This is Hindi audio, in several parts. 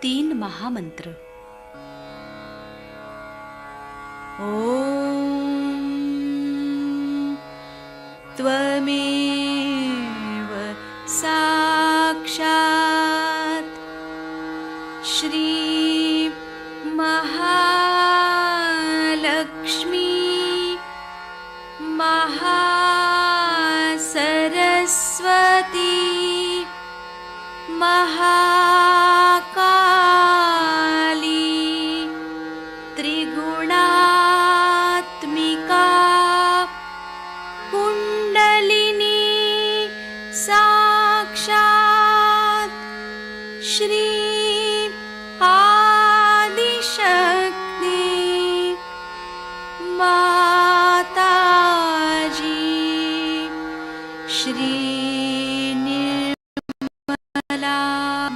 3 महामंत्र। ओम त्वमेव साक्षात् श्री महालक्ष्मी महासरस्वती महाकाली त्रिगुणात्मिका कुंडलिनी साक्षात् श्री आदिशक्ति माताजी श्री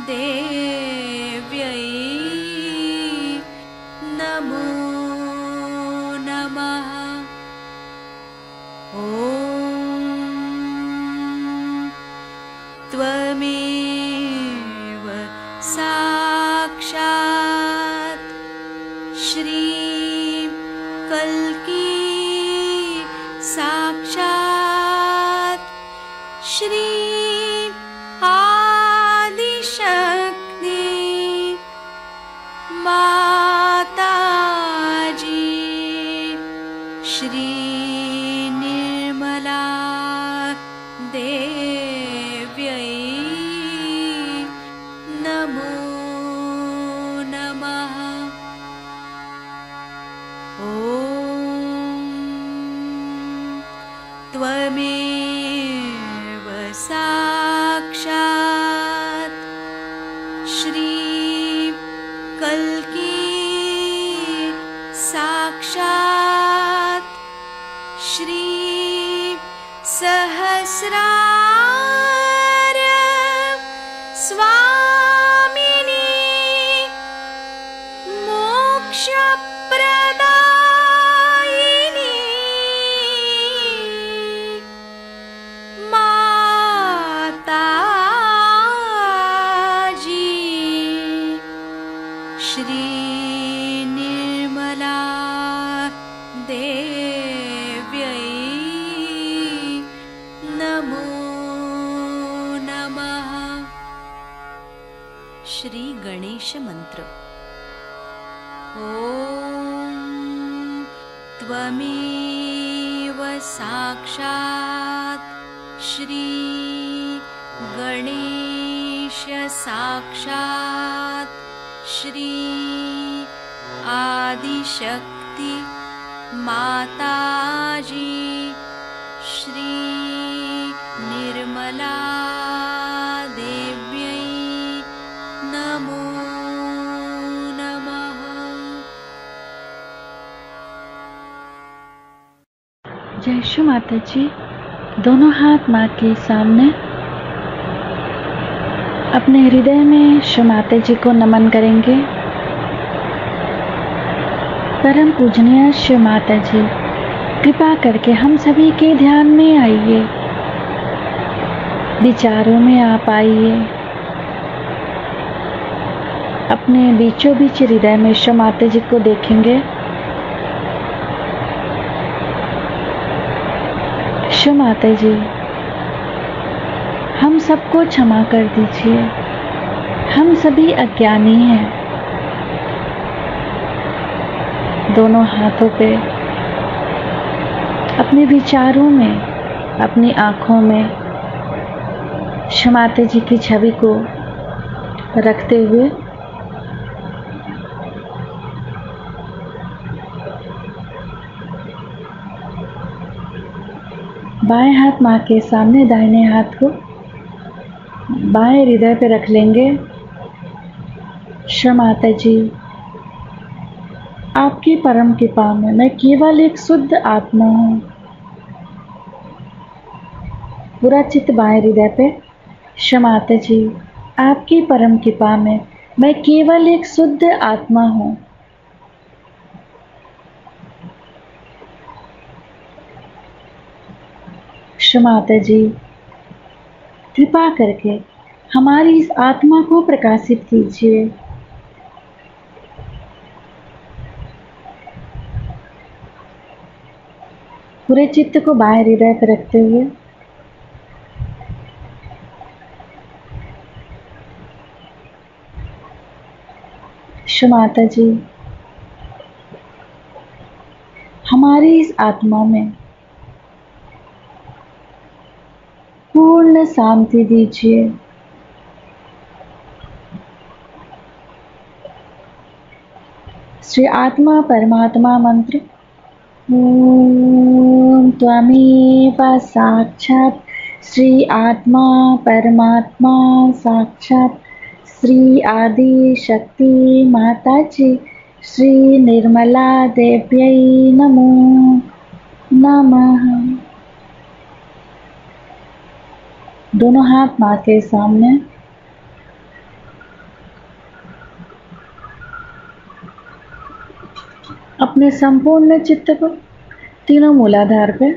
देव्यै नमो नमः। ॐ त्वमेव साक्षात् श्री कल्की साक्षात् श्री माताजी श्री निर्मला देव्यै नमो नमः। ॐ त्वमेव साक्षात् श्री कल्की साक्षात् श्री सहस्रार स्वामिनी मोक्षप्रदायिनी माताजी श्री निर्मला देव्यै नमो नमः। श्री गणेश मंत्र। ओम त्वमेव साक्षात् श्री गणेश साक्षात् श्री आदिशक्ति माताजी श्री निर्मला देव्यै नमो नमः। जय श्री माता जी। दोनों हाथ माँ के सामने, अपने हृदय में श्री माता जी को नमन करेंगे। परम पूजनीय श्री माता जी, कृपा करके हम सभी के ध्यान में आइए, विचारों में आप आइए। अपने बीचों बीच हृदय में श्री माता जी को देखेंगे। श्री माता जी, हम सबको क्षमा कर दीजिए, हम सभी अज्ञानी हैं। दोनों हाथों पे, अपने विचारों में, अपनी आँखों में श्री माता जी की छवि को रखते हुए बाएं हाथ माँ के सामने, दाहिने हाथ को बाएं हृदय पे रख लेंगे। श्री माता जी, आपकी परम कृपा में मैं केवल एक शुद्ध आत्मा हूँ। पूरा चित्त बाएं हृदय पे। श्री माता जी, आपकी परम कृपा में मैं केवल एक शुद्ध आत्मा हूँ। श्री माता जी, कृपा करके हमारी इस आत्मा को प्रकाशित कीजिए। पूरे चित्त को बाएं हृदय पर रखते हुए शो माता जी, हमारी इस आत्मा में पूर्ण शांति दीजिए। श्री आत्मा परमात्मा मंत्र ओम त्वमेव साक्षात् श्री आत्मा परमात्मा साक्षात् श्री आदि शक्ति माता जी श्री निर्मला देव्यै नमो नमः। दोनों हाथ मां के सामने, अपने संपूर्ण चित्त को तीनों मूलाधार पे,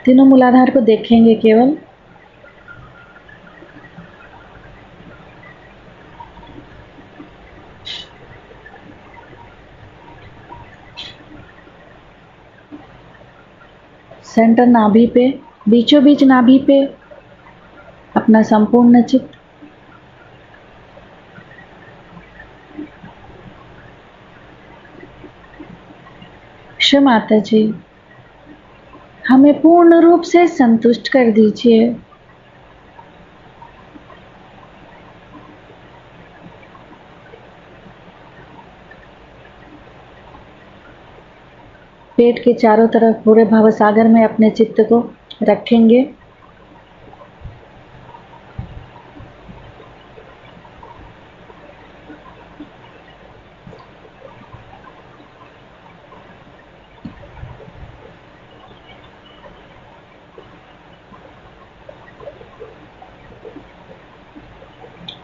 तीनों मूलाधार को देखेंगे केवल। सेंटर नाभि पे, बीचों बीच नाभि पे अपना संपूर्ण चित्त। श्री माता जी, हमें पूर्ण रूप से संतुष्ट कर दीजिए। पेट के चारों तरफ पूरे भवसागर में अपने चित्त को रखेंगे।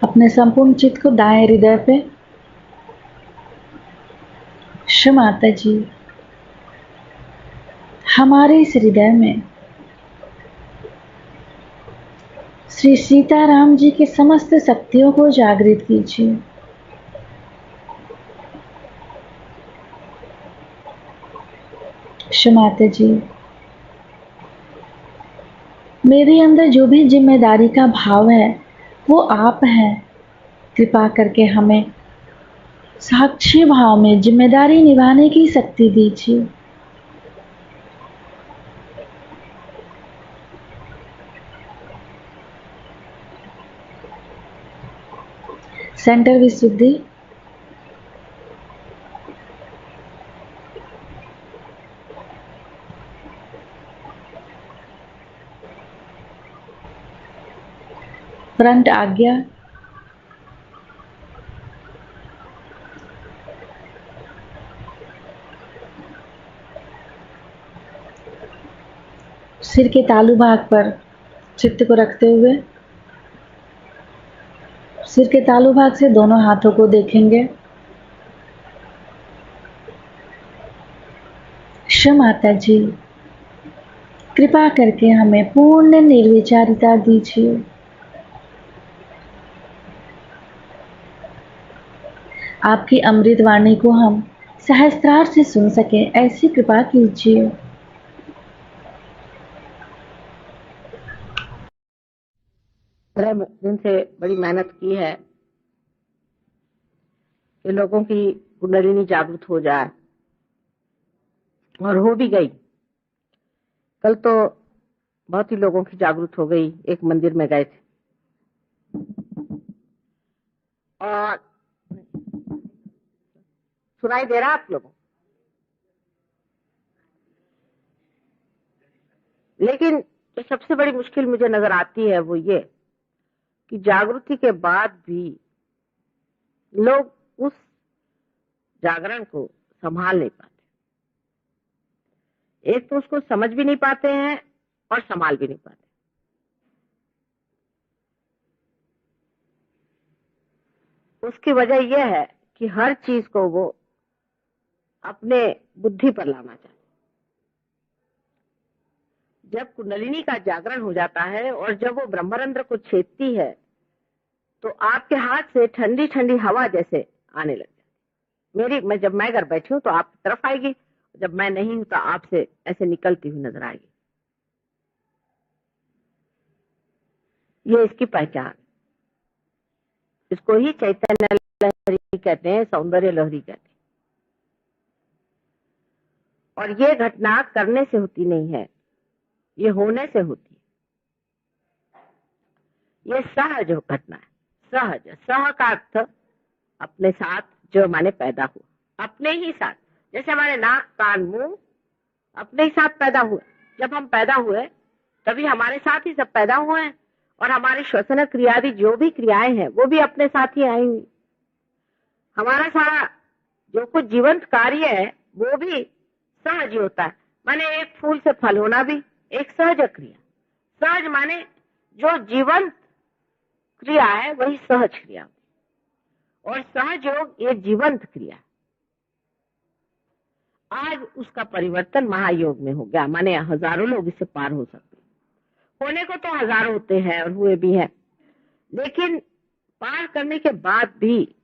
अपने संपूर्ण चित्त को दाएं हृदय पे। श्री माता जी, हमारे इस हृदय में श्री सीताराम जी की समस्त शक्तियों को जागृत कीजिए। श्री माता जी, मेरे अंदर जो भी जिम्मेदारी का भाव है वो आप हैं। कृपा करके हमें साक्षी भाव में जिम्मेदारी निभाने की शक्ति दीजिए। सेंटर विशुद्धि, फ्रंट आज्ञा, सिर के तालू भाग पर चित्त को रखते हुए सिर के तालू भाग से दोनों हाथों को देखेंगे। श्री माता जी, कृपा करके हमें पूर्ण निर्विचारिता दीजिए। आपकी अमृत वाणी को हम सहस्त्रार से सुन सके ऐसी कृपा कीजिए। 15 दिन से बड़ी मेहनत की है कि लोगों की कुंडलिनी जागृत हो जाए, और हो भी गई। कल तो बहुत ही लोगों की जागृत हो गई। एक मंदिर में गए थे और सुनाई दे रहा आप लोगों, लेकिन जो सबसे बड़ी मुश्किल मुझे नजर आती है वो ये कि जागृति के बाद भी लोग उस जागरण को संभाल नहीं पाते। एक तो उसको समझ भी नहीं पाते हैं और संभाल भी नहीं पाते। उसकी वजह यह है कि हर चीज को वो अपने बुद्धि पर लाना चाहते। जब कुंडलिनी का जागरण हो जाता है और जब वो ब्रह्मरंध्र को छेदती है तो आपके हाथ से ठंडी ठंडी हवा जैसे आने लग जाती। जब मैं घर बैठी हूँ तो आपकी तरफ आएगी, जब मैं नहीं हूं तो आपसे ऐसे निकलती हुई नजर आएगी। ये इसकी पहचान, इसको ही चैतन्य लहरी कहते हैं, सौंदर्य लहरी कहते हैं। और ये घटना करने से होती नहीं है, ये होने से होती है। ये सहज घटना है, सहज। सह का अर्थ अपने साथ, जो माने पैदा हुआ अपने ही साथ। जैसे हमारे नाक कान मुंह अपने ही साथ पैदा हुए। जब हम पैदा हुए तभी हमारे साथ ही सब पैदा हुए हैं, और हमारी श्वसन क्रियादि जो भी क्रियाएं हैं वो भी अपने साथ ही आई हुई। हमारा सारा जो कुछ जीवंत कार्य है वो भी सहज ही होता है। माने एक फूल से फल होना भी एक सहज क्रिया। सहज माने जो जीवंत क्रिया है वही सहज क्रिया, और सहज योग ये जीवंत क्रिया। आज उसका परिवर्तन महायोग में हो गया, माने हजारों लोग इससे पार हो सकते। होने को तो हजारों होते हैं और हुए भी हैं, लेकिन पार करने के बाद भी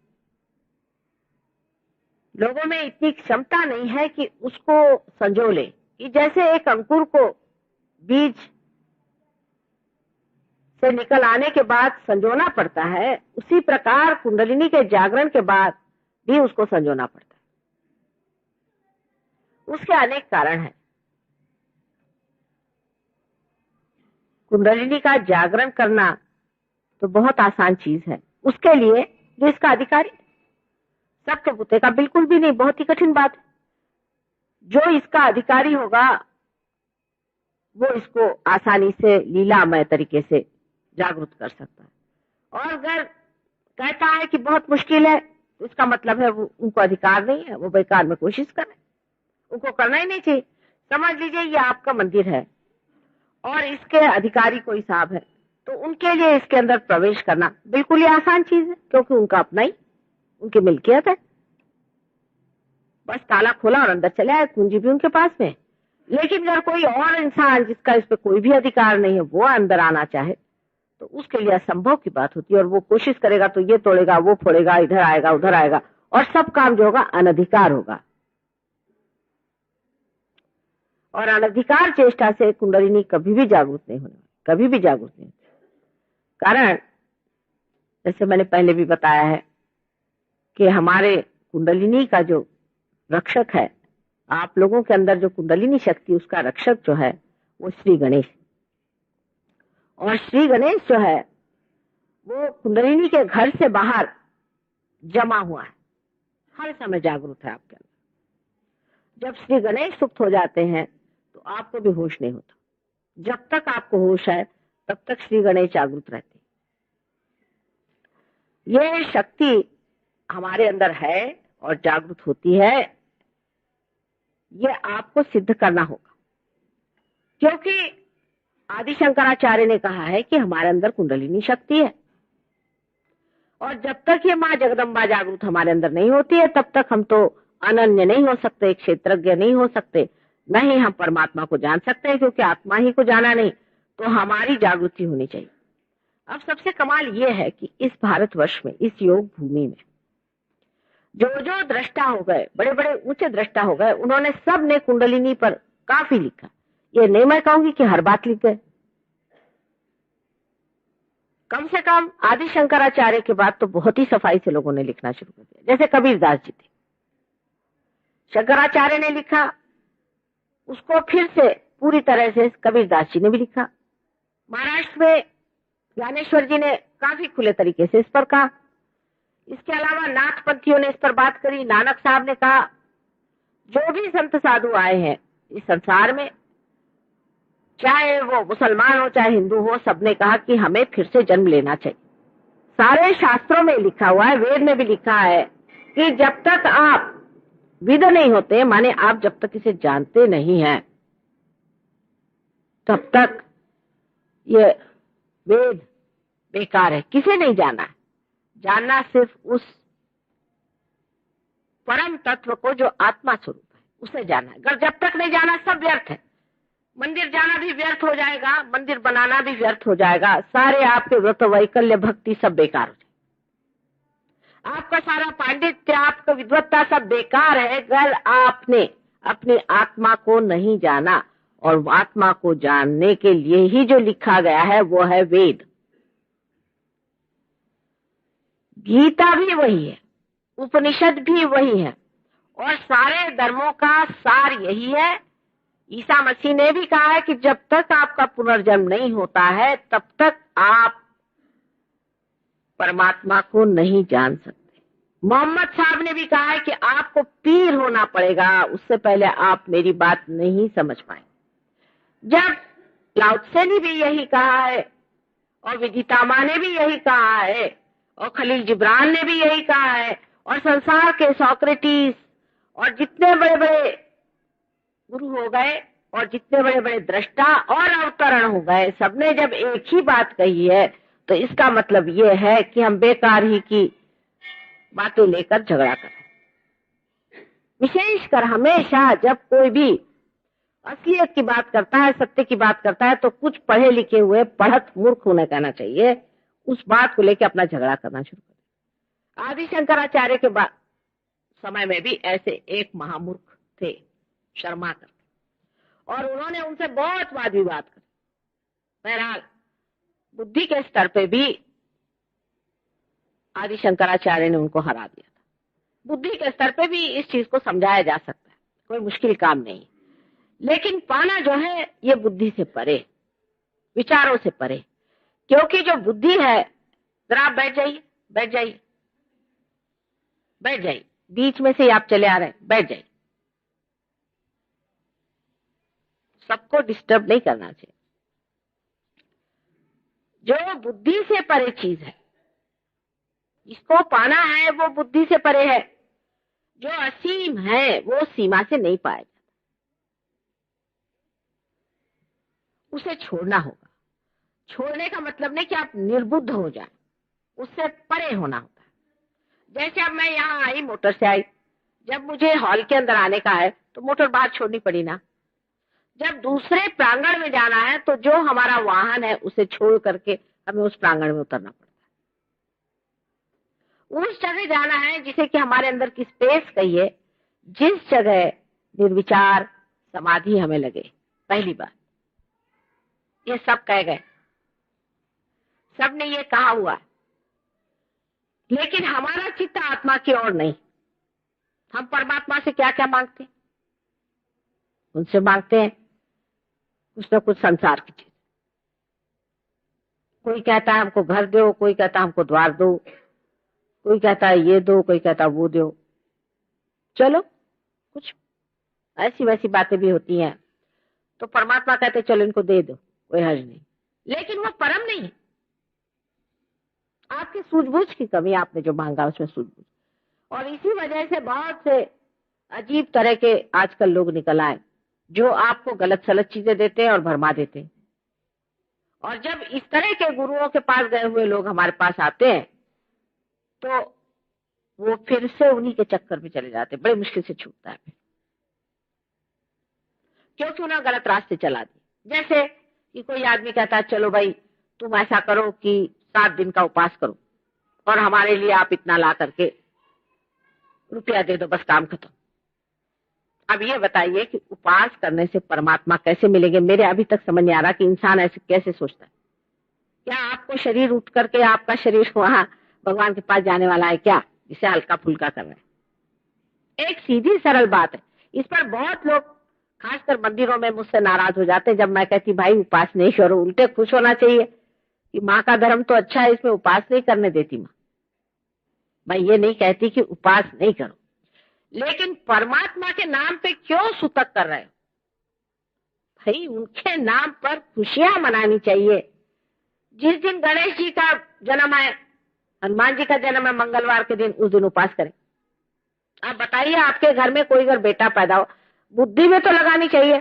लोगों में इतनी क्षमता नहीं है कि उसको संजो ले। कि जैसे एक अंकुर को बीज से निकल आने के बाद संजोना पड़ता है, उसी प्रकार कुंडलिनी के जागरण के बाद भी उसको संजोना पड़ता है। उसके अनेक कारण हैं। कुंडलिनी का जागरण करना तो बहुत आसान चीज है, उसके लिए जो इसका अधिकारी, सबके बुते का बिल्कुल भी नहीं, बहुत ही कठिन बात है। जो इसका अधिकारी होगा वो इसको आसानी से लीलामय तरीके से जागृत कर सकता है। और अगर कहता है कि बहुत मुश्किल है तो इसका मतलब है वो उनको अधिकार नहीं है, वो बेकार में कोशिश कर रहे हैं, उनको करना ही नहीं चाहिए। समझ लीजिए ये आपका मंदिर है और इसके अधिकारी कोई साहब है, तो उनके लिए इसके अंदर प्रवेश करना बिल्कुल ही आसान चीज है, क्योंकि उनका अपना ही, उनकी मिल्कियत है। बस ताला खोला और अंदर चले आए, कुंजी भी उनके पास में। लेकिन अगर कोई और इंसान जिसका इस पे कोई भी अधिकार नहीं है वो अंदर आना चाहे तो उसके लिए असंभव की बात होती है। और वो कोशिश करेगा तो ये तोड़ेगा, वो फोड़ेगा, इधर आएगा, उधर आएगा, और सब काम जो होगा अनधिकार होगा। और अनधिकार चेष्टा से कुंडलिनी कभी भी जागृत नहीं होने, कभी भी जागृत नहीं। कारण जैसे मैंने पहले भी बताया है कि हमारे कुंडलिनी का जो रक्षक है, आप लोगों के अंदर जो कुंडलिनी शक्ति, उसका रक्षक जो है वो श्री गणेश। और श्री गणेश जो है वो कुंडलिनी के घर से बाहर जमा हुआ है, हर समय जागरूक है आपके अंदर। जब श्री गणेश सुप्त हो जाते हैं तो आपको भी होश नहीं होता। जब तक आपको होश है तब तक श्री गणेश जागरूक रहते हैं। ये शक्ति हमारे अंदर है और जागृत होती है, ये आपको सिद्ध करना होगा। क्योंकि आदि शंकराचार्य ने कहा है कि हमारे अंदर कुंडलिनी शक्ति है, और जब तक ये माँ जगदम्बा जागृत हमारे अंदर नहीं होती है तब तक हम तो अनन्य नहीं हो सकते, क्षेत्रज्ञ नहीं हो सकते, न ही हम परमात्मा को जान सकते हैं। क्योंकि आत्मा ही को जाना नहीं तो हमारी जागृति होनी चाहिए। अब सबसे कमाल ये है कि इस भारतवर्ष में, इस योग भूमि में जो जो दृष्टा हो गए, बड़े बड़े ऊंचे दृष्टा हो गए, उन्होंने सब ने कुंडलिनी पर काफी लिखा। ये नहीं मैं कहूंगी कि हर बात लिख गए, कम से कम आदि शंकराचार्य के बाद तो बहुत ही सफाई से लोगों ने लिखना शुरू कर दिया। जैसे कबीरदास जी थे, शंकराचार्य ने लिखा, उसको फिर से पूरी तरह से कबीरदास जी ने भी लिखा। महाराष्ट्र में ज्ञानेश्वर जी ने काफी खुले तरीके से इस पर कहा। इसके अलावा नाथपंथियों ने इस पर बात करी। नानक साहब ने कहा, जो भी संत साधु आए हैं इस संसार में, चाहे वो मुसलमान हो चाहे हिंदू हो, सबने कहा कि हमें फिर से जन्म लेना चाहिए। सारे शास्त्रों में लिखा हुआ है, वेद में भी लिखा है कि जब तक आप विद नहीं होते, माने आप जब तक इसे जानते नहीं हैं, तब तक ये वेद बेकार है। किसे नहीं जाना है? जानना सिर्फ उस परम तत्व को जो आत्मा स्वरूप है, उसे जाना है। अगर जब तक नहीं जाना सब व्यर्थ है। मंदिर जाना भी व्यर्थ हो जाएगा, मंदिर बनाना भी व्यर्थ हो जाएगा, सारे आपके व्रत वैकल्य भक्ति सब बेकार हो जाएगा। आपका सारा पांडित्य, आपका विद्वत्ता सब बेकार है अगर आपने अपनी आत्मा को नहीं जाना। और आत्मा को जानने के लिए ही जो लिखा गया है वो है वेद। गीता भी वही है, उपनिषद भी वही है, और सारे धर्मों का सार यही है। ईसा मसीह ने भी कहा है कि जब तक आपका पुनर्जन्म नहीं होता है तब तक आप परमात्मा को नहीं जान सकते। मोहम्मद साहब ने भी कहा है कि आपको पीर होना पड़ेगा, उससे पहले आप मेरी बात नहीं समझ पाए। जब लाओ त्से ने भी यही कहा है, और विदितामा ने भी यही कहा है, और खलील जिब्रान ने भी यही कहा है, और संसार के सोक्रेटिस और जितने बड़े बड़े गुरु हो गए और जितने बड़े बड़े दृष्टा और अवतरण हो गए, सबने जब एक ही बात कही है, तो इसका मतलब ये है कि हम बेकार ही की बातें लेकर झगड़ा करें। विशेषकर हमेशा जब कोई भी असलियत की बात करता है, सत्य की बात करता है, तो कुछ पढ़े लिखे हुए पढ़त मूर्ख होने कहना चाहिए, उस बात को लेकर अपना झगड़ा करना शुरू कर। आदि शंकराचार्य के बाद समय में भी ऐसे एक महामूर्ख थे, शर्मा करके, और उन्होंने उनसे बहुत वाद विवाद कर। बहरहाल बुद्धि के स्तर पे भी आदि शंकराचार्य ने उनको हरा दिया था। बुद्धि के स्तर पे भी इस चीज को समझाया जा सकता है, कोई मुश्किल काम नहीं। लेकिन पाना जो है ये बुद्धि से परे, विचारों से परे, क्योंकि जो बुद्धि है, जरा आप बैठ जाइए, बैठ जाइए, बैठ जाइए, बीच में से आप चले आ रहे हैं, बैठ जाइए। सबको डिस्टर्ब नहीं करना चाहिए। जो बुद्धि से परे चीज है, इसको पाना है, वो बुद्धि से परे है। जो असीम है वो सीमा से नहीं पाया जाता, उसे छोड़ना होगा। छोड़ने का मतलब नहीं कि आप निर्बुद्ध हो जाए, उससे परे होना होता है। जैसे अब मैं यहाँ आई, मोटर से आई, जब मुझे हॉल के अंदर आने का है तो मोटर बाहर छोड़नी पड़ी ना। जब दूसरे प्रांगण में जाना है तो जो हमारा वाहन है उसे छोड़ करके हमें उस प्रांगण में उतरना पड़ता है। उस जगह जाना है जिसे कि हमारे अंदर की स्पेस कहिए, जिस जगह निर्विचार समाधि हमें लगे। पहली बात ये सब कह गए, सबने ये कहा हुआ है, लेकिन हमारा चित्त आत्मा की ओर नहीं। हम परमात्मा से क्या क्या मांगते हैं? उनसे मांगते हैं कुछ न कुछ संसार की चीज। कोई कहता है हमको घर दो, कोई कहता है हमको द्वार दो, कोई कहता है ये दो, कोई कहता है वो दो। चलो कुछ ऐसी वैसी बातें भी होती हैं, तो परमात्मा कहते चलो इनको दे दो, कोई हर्ज नहीं। लेकिन वो परम नहीं है, आपकी सूझबूझ की कमी, आपने जो मांगा उसमें सूझबूझ। और इसी वजह से बहुत से अजीब तरह के आजकल लोग निकल आए जो आपको गलत सलत चीजें देते हैं और भरमा देते हैं। और जब इस तरह के गुरुओं के पास गए हुए लोग हमारे पास आते हैं तो वो फिर से उन्हीं के चक्कर में चले जाते हैं, बड़े मुश्किल से छूटता है, क्योंकि उन्हें गलत रास्ते चला दिए। जैसे कि कोई आदमी कहता है चलो भाई तुम ऐसा करो कि 7 दिन का उपवास करो और हमारे लिए आप इतना ला करके रुपया दे दो, बस काम खत्म। अब ये बताइए कि उपवास करने से परमात्मा कैसे मिलेंगे? मेरे अभी तक समझ नहीं आ रहा कि इंसान ऐसे कैसे सोचता है। क्या आपको शरीर उठ करके आपका शरीर वहां भगवान के पास जाने वाला है क्या, जिसे हल्का फुल्का कर रहे हैं? एक सीधी सरल बात है। इस पर बहुत लोग खासकर मंदिरों में मुझसे नाराज हो जाते हैं जब मैं कहती भाई उपवास नहीं करो। उल्टे खुश होना चाहिए कि माँ का धर्म तो अच्छा है, इसमें उपवास नहीं करने देती माँ। मैं ये नहीं कहती कि उपवास नहीं करो, लेकिन परमात्मा के नाम पे क्यों सूतक कर रहे हो? भाई उनके नाम पर खुशियां मनानी चाहिए। जिस दिन गणेश जी का जन्म है, हनुमान जी का जन्म है मंगलवार के दिन, उस दिन उपवास करें। आप बताइए आपके घर में कोई अगर बेटा पैदा हो, बुद्धि में तो लगानी चाहिए,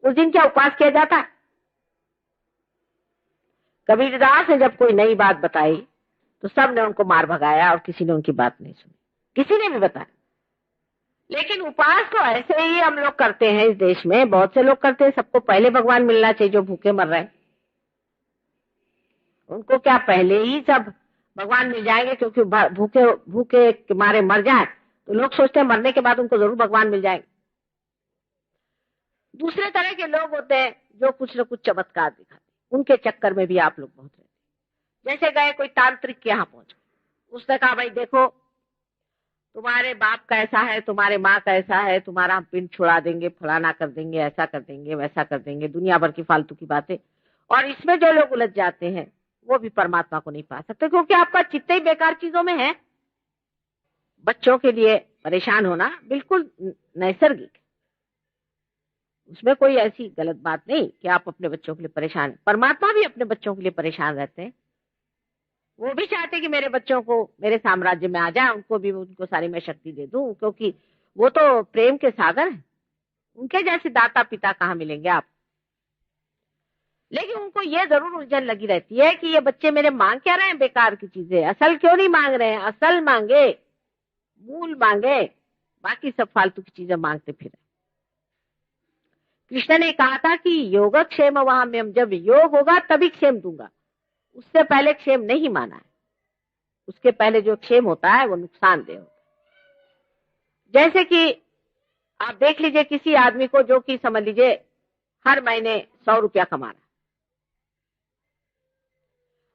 उस दिन क्या उपवास किया जाता है? कबीरदास ने जब कोई नई बात बताई तो सब ने उनको मार भगाया और किसी ने उनकी बात नहीं सुनी, किसी ने भी बताया। लेकिन उपवास तो ऐसे ही हम लोग करते हैं, इस देश में बहुत से लोग करते हैं। सबको पहले भगवान मिलना चाहिए जो भूखे मर रहे हैं। उनको क्या पहले ही सब भगवान मिल जाएंगे, क्योंकि भूखे भूखे के मारे मर जाए तो लोग सोचते हैं मरने के बाद उनको जरूर भगवान मिल जाएंगे। दूसरे तरह के लोग होते हैं जो कुछ न कुछ चमत्कार दिखाते, उनके चक्कर में भी आप लोग बहुत रहते। जैसे गए कोई तांत्रिक के यहाँ पहुंच, उसने कहा भाई देखो तुम्हारे बाप का ऐसा है, तुम्हारे माँ का ऐसा है, तुम्हारा हम पिंड छुड़ा देंगे, फलाना कर देंगे, ऐसा कर देंगे, वैसा कर देंगे, दुनिया भर की फालतू की बातें। और इसमें जो लोग उलझ जाते हैं वो भी परमात्मा को नहीं पा सकते, क्योंकि आपका चित्त ही बेकार चीजों में है। बच्चों के लिए परेशान होना बिल्कुल नैसर्गिक, उसमें कोई ऐसी गलत बात नहीं कि आप अपने बच्चों के लिए परेशान हैं। परमात्मा भी अपने बच्चों के लिए परेशान रहते हैं। वो भी चाहते कि मेरे बच्चों को मेरे साम्राज्य में आ जाए, उनको सारी मैं शक्ति दे दूं, क्योंकि वो तो प्रेम के सागर हैं। उनके जैसे दाता पिता कहाँ मिलेंगे आप। लेकिन उनको ये जरूर उलझन लगी रहती है कि ये बच्चे मेरे मांग क्या रहे हैं बेकार की चीजें, असल क्यों नहीं मांग रहे हैं। असल मांगे, मूल मांगे, बाकी सब फालतू की चीजें मांगते फिरे। कृष्ण ने कहा था कि योगक्षेम वहाम्यम, जब योग होगा तभी क्षेम दूंगा, उससे पहले क्षेम नहीं माना है। उसके पहले जो क्षेम होता है वो नुकसानदेह होता है। जैसे कि आप देख लीजिए किसी आदमी को जो कि समझ लीजिए हर महीने 100 रुपया कमा रहा है,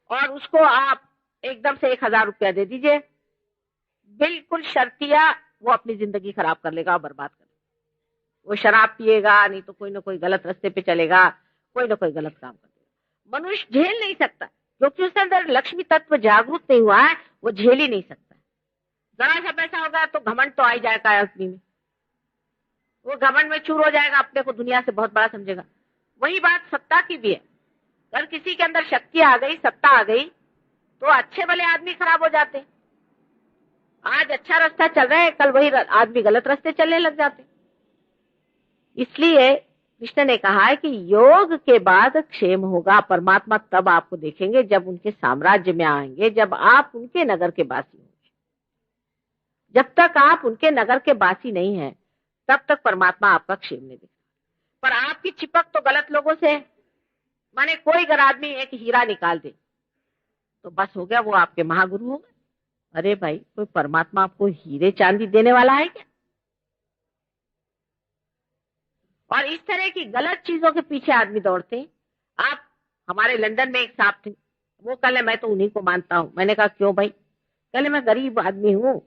और उसको आप एकदम से 1000 रुपया दे दीजिए, बिल्कुल शर्तिया वो अपनी जिंदगी खराब कर लेगा और बर्बाद कर लेगा। वो शराब पिएगा, नहीं तो कोई ना कोई गलत रास्ते पे चलेगा, कोई ना कोई गलत काम कर देगा। मनुष्य झेल नहीं सकता, क्योंकि उसके अंदर लक्ष्मी तत्व जागरूक नहीं हुआ है, वो झेल ही नहीं सकता। जरा सा पैसा होगा तो घमंड तो आ ही जाएगा आदमी में, वो घमंड में चूर हो जाएगा, अपने को दुनिया से बहुत बड़ा समझेगा। वही बात सत्ता की भी है। अगर किसी के अंदर शक्ति आ गई, सत्ता आ गई, तो अच्छे भले आदमी खराब हो जाते। आज अच्छा रास्ता चल रहा है, कल वही आदमी गलत रास्ते चलने लग जाते। इसलिए कृष्ण ने कहा है कि योग के बाद क्षेम होगा। परमात्मा तब आपको देखेंगे जब उनके साम्राज्य में आएंगे, जब आप उनके नगर के बासी होंगे। जब तक आप उनके नगर के बासी नहीं हैं, तब तक परमात्मा आपका क्षेम नहीं देगा। पर आपकी चिपक तो गलत लोगों से है। माने कोई अगर आदमी एक हीरा निकाल दे तो बस हो गया, वो आपके महागुरु हो गए। अरे भाई, कोई परमात्मा आपको हीरे चांदी देने वाला है क्या? और इस तरह की गलत चीजों के पीछे आदमी दौड़ते हैं। आप, हमारे लंदन में एक साहब थे, वो कल मैं तो उन्हीं को मानता हूं। मैंने कहा क्यों भाई? कल मैं गरीब आदमी हूं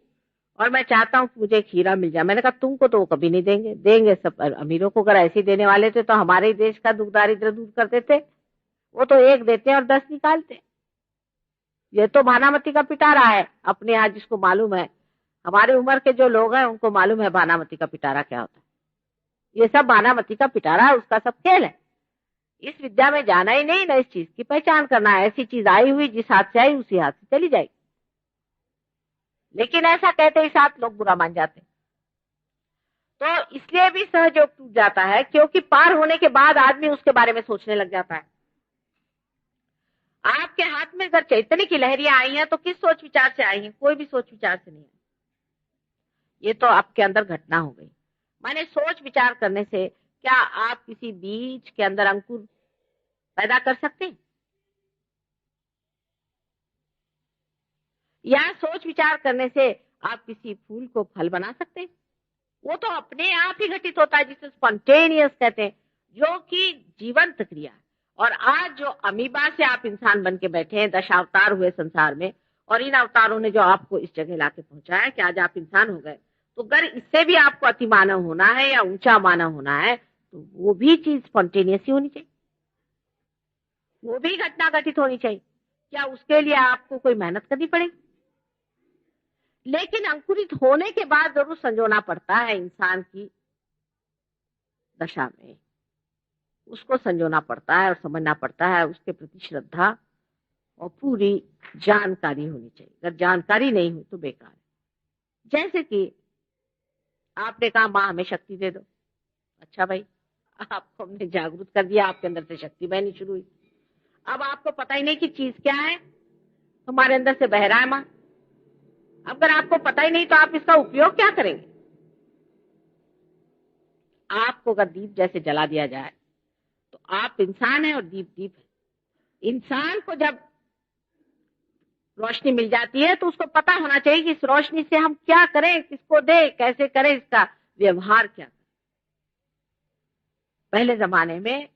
और मैं चाहता हूं कि मुझे एक हीरा मिल जाए। मैंने कहा तुमको तो वो कभी नहीं देंगे, देंगे सब अमीरों को। अगर ऐसे देने वाले थे तो हमारे ही देश का दुख दारिद्र दूर कर देते। वो तो एक देते हैं और 10 निकालते। ये तो भानामती का पिटारा है अपने यहाँ, जिसको मालूम है। हमारी उम्र के जो लोग हैं उनको मालूम है भानामती का पिटारा क्या होता है। ये सब भानामती का पिटारा है, उसका सब खेल है। इस विद्या में जाना ही नहीं, न इस चीज की पहचान करना है। ऐसी चीज आई हुई, जिस हाथ से आई उसी हाथ से चली जाएगी। लेकिन ऐसा कहते ही साथ लोग बुरा मान जाते। तो इसलिए भी सहयोग टूट जाता है, क्योंकि पार होने के बाद आदमी उसके बारे में सोचने लग जाता है। आपके हाथ में अगर चैतन्य की लहरियां आई हैं तो किस सोच विचार से आई हैं? कोई भी सोच विचार से नहीं आई। ये तो आपके अंदर घटना हो गई। माने सोच विचार करने से क्या आप किसी बीज के अंदर अंकुर पैदा कर सकते हैं? या सोच विचार करने से आप किसी फूल को फल बना सकते हैं? वो तो अपने आप ही घटित होता है, जिसे स्पॉन्टेनियस कहते हैं, जो कि जीवंत क्रिया है। और आज जो अमीबा से आप इंसान बन के बैठे हैं, 10 अवतार हुए संसार में, और इन अवतारों ने जो आपको इस जगह लाके पहुंचाया कि आज आप इंसान हो गए, तो अगर इससे भी आपको अति मानव होना है या ऊंचा मानव होना है, तो वो भी चीज स्पॉन्टेनियस ही होनी चाहिए, वो भी घटना घटित होनी चाहिए। क्या उसके लिए आपको कोई मेहनत करनी पड़ेगी? लेकिन अंकुरित होने के बाद जरूर संजोना पड़ता है इंसान की दशा में, उसको संजोना पड़ता है और समझना पड़ता है। उसके प्रति श्रद्धा और पूरी जानकारी होनी चाहिए। अगर जानकारी नहीं हो तो बेकार है। जैसे कि आपने कहा माँ हमें शक्ति दे दो। अच्छा भाई, आपको हमने जागरूक कर दिया, आपके अंदर से शक्ति बहनी शुरू हुई। अब आपको पता ही नहीं कि चीज क्या है, हमारे अंदर से बह रहा है माँ। अगर आपको पता ही नहीं तो आप इसका उपयोग क्या करेंगे? आपको अगर दीप जैसे जला दिया जाए तो आप इंसान है और दीप दीप है। इंसान को जब रोशनी मिल जाती है तो उसको पता होना चाहिए कि इस रोशनी से हम क्या करें, किसको दें, कैसे करें, इसका व्यवहार क्या करें। पहले जमाने में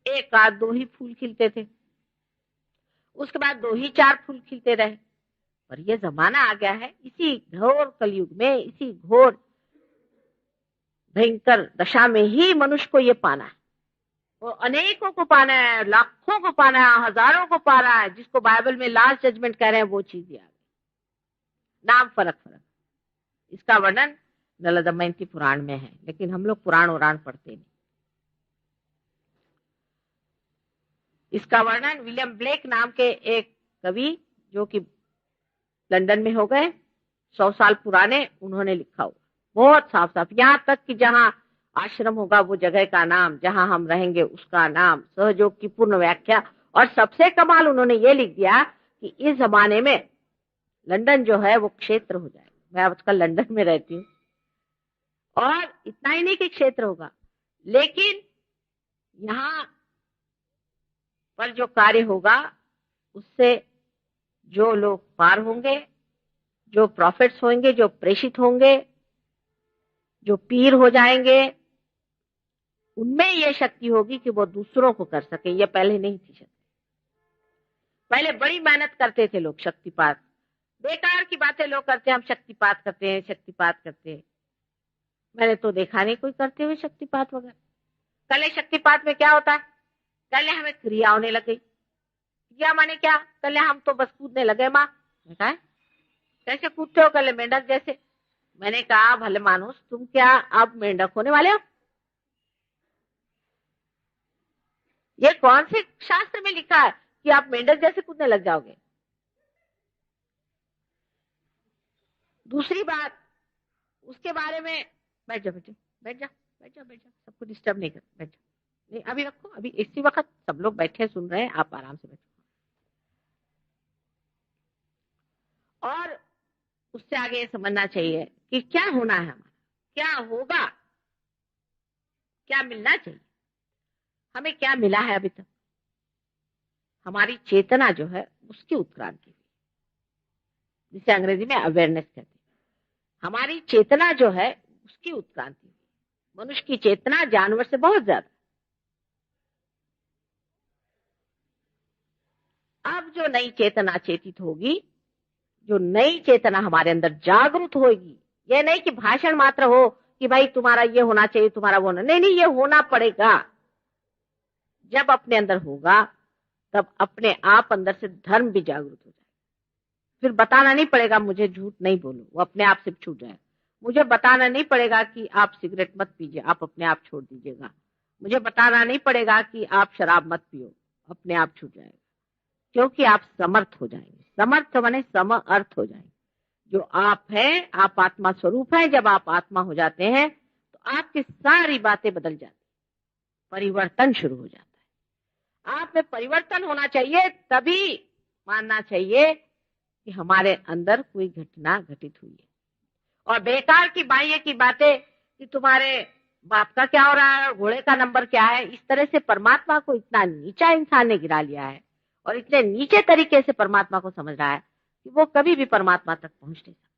एक आध दो ही फूल खिलते थे, उसके बाद दो ही चार फूल खिलते रहे। पर यह जमाना आ गया है, इसी घोर कलयुग में, इसी घोर भयंकर दशा में ही मनुष्य को ये पाना है, और अनेकों को पाना है, लाखों को पाना है, हजारों को पाना है, जिसको बाइबल में लास्ट जजमेंट कह रहे हैं वो चीज आ गई। नाम फर्क फर्क, इसका वर्णन नल दमयंती पुराण में है, लेकिन हम लोग पुराण उराण पढ़ते नहीं। इसका वर्णन विलियम ब्लेक नाम के एक कवि, जो कि लंदन में हो गए, 100 साल पुराने, उन्होंने लिखा हुआ बहुत साफ साफ, यहाँ तक कि जहाँ आश्रम होगा वो जगह का नाम, जहां हम रहेंगे उसका नाम, सहयोग की पूर्ण व्याख्या। और सबसे कमाल उन्होंने ये लिख दिया कि इस जमाने में लंदन जो है वो क्षेत्र हो जाएगा। मैं आजकल लंदन में रहती हूँ, और इतना ही नहीं कि क्षेत्र होगा, लेकिन यहाँ पर जो कार्य होगा उससे जो लोग पार होंगे, जो प्रॉफिट्स होंगे, जो प्रेषित होंगे, जो पीर हो जाएंगे, उनमें यह शक्ति होगी कि वो दूसरों को कर सके। ये पहले नहीं थी शक्ति। पहले बड़ी मेहनत करते थे लोग, शक्तिपात, बेकार की बातें लोग करते हैं, हम शक्तिपात करते हैं, शक्तिपात करते हैं। मैंने तो देखा नहीं कोई करते हुए शक्तिपात वगैरह। कल शक्तिपात में क्या होता है, कल हमें क्रिया होने लग गई। क्रिया माने क्या, कल हम तो बस कूदने लगे। माँ मैं कहा कैसे कूदते हो, कल मेंढक जैसे। मैंने कहा भले मानुस, तुम क्या अब मेंढक होने वाले हो? ये कौन से शास्त्र में लिखा है कि आप मेंढक जैसे कूदने लग जाओगे? दूसरी बात, उसके बारे में, बैठ जा बेटे, बैठ जा बैठ जा बैठ जा, सबको डिस्टर्ब नहीं कर, बैठ जा। नहीं अभी रखो, अभी इसी वक्त सब लोग बैठे सुन रहे हैं, आप आराम से बैठो। और उससे आगे ये समझना चाहिए कि क्या होना है हमारा, क्या होगा, क्या मिलना चाहिए। हमें क्या मिला है अभी तक? हमारी चेतना जो है उसकी उत्क्रांति हुई, जिसे अंग्रेजी में अवेयरनेस कहते हैं। हमारी चेतना जो है उसकी उत्क्रांति हुई। मनुष्य की चेतना जानवर से बहुत ज्यादा। अब जो नई चेतना चेतित होगी, जो नई चेतना हमारे अंदर जागृत होगी, यह नहीं कि भाषण मात्र हो कि भाई तुम्हारा ये होना चाहिए, तुम्हारा वो होना, नहीं, ये होना पड़ेगा। जब अपने अंदर होगा तब अपने आप अंदर से धर्म भी जागृत हो जाएगा। फिर बताना नहीं पड़ेगा मुझे झूठ नहीं बोलो, वो अपने आप से छूट जाएगा। मुझे बताना नहीं पड़ेगा कि आप सिगरेट मत पीजिए, आप अपने आप छोड़ दीजिएगा। मुझे बताना नहीं पड़ेगा कि आप शराब मत पियो, अपने आप छूट जाएगा, क्योंकि आप समर्थ हो जाएंगे। समर्थ माने सम अर्थ हो जाएंगे। जो आप हैं, आप आत्मा स्वरूप हैं। जब आप आत्मा हो जाते हैं तो आपकी सारी बातें बदल जाती, परिवर्तन शुरू हो जाता है। आप में परिवर्तन होना चाहिए, तभी मानना चाहिए कि हमारे अंदर कोई घटना घटित हुई है। और बेकार की बाह्य की बातें कि तुम्हारे बाप का क्या हो रहा है, घोड़े का नंबर क्या है, इस तरह से परमात्मा को इतना नीचा इंसान ने गिरा लिया है, और इतने नीचे तरीके से परमात्मा को समझ रहा है कि वो कभी भी परमात्मा तक पहुंच नहीं सकता।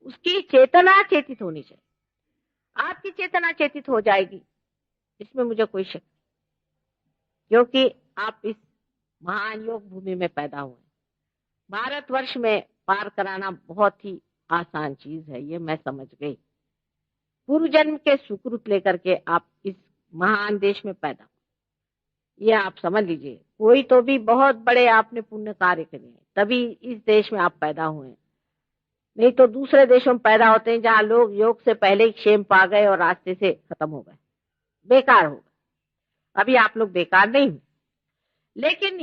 उसकी चेतना चेतित होनी चाहिए। आपकी चेतना चेतित हो जाएगी, इसमें मुझे कोई शक नहीं, क्योंकि आप इस महान योग भूमि में पैदा हुए। भारतवर्ष में पार कराना बहुत ही आसान चीज है, ये मैं समझ गई। पूर्व जन्म के सुकृत लेकर के आप इस महान देश में पैदा, ये आप समझ लीजिए। कोई तो भी बहुत बड़े आपने पुण्य कार्य करे तभी इस देश में आप पैदा हुए, नहीं तो दूसरे देशों में पैदा होते हैं जहां लोग योग से पहले ही क्षेम पा गए और रास्ते से खत्म हो गए, बेकार हो गए। अभी आप लोग बेकार नहीं हुए, लेकिन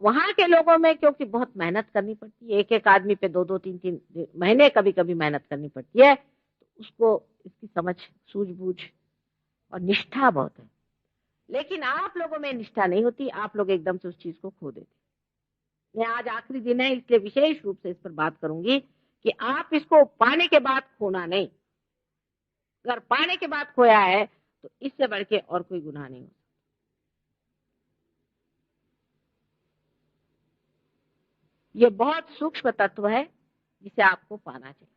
वहां के लोगों में क्योंकि बहुत मेहनत करनी पड़ती है, एक एक आदमी पे 2-2 3-3 महीने कभी कभी मेहनत करनी पड़ती है, तो उसको इसकी समझ सूझबूझ और निष्ठा बहुत है। लेकिन आप लोगों में निष्ठा नहीं होती, आप लोग एकदम से उस चीज को खो देते। मैं आज आखिरी दिन है, इसलिए विशेष रूप से इस पर बात करूंगी कि आप इसको पाने के बाद खोना नहीं। अगर पाने के बाद खोया है तो इससे बढ़ के और कोई गुनाह नहीं हो। ये बहुत सूक्ष्म तत्व है जिसे आपको पाना चाहिए।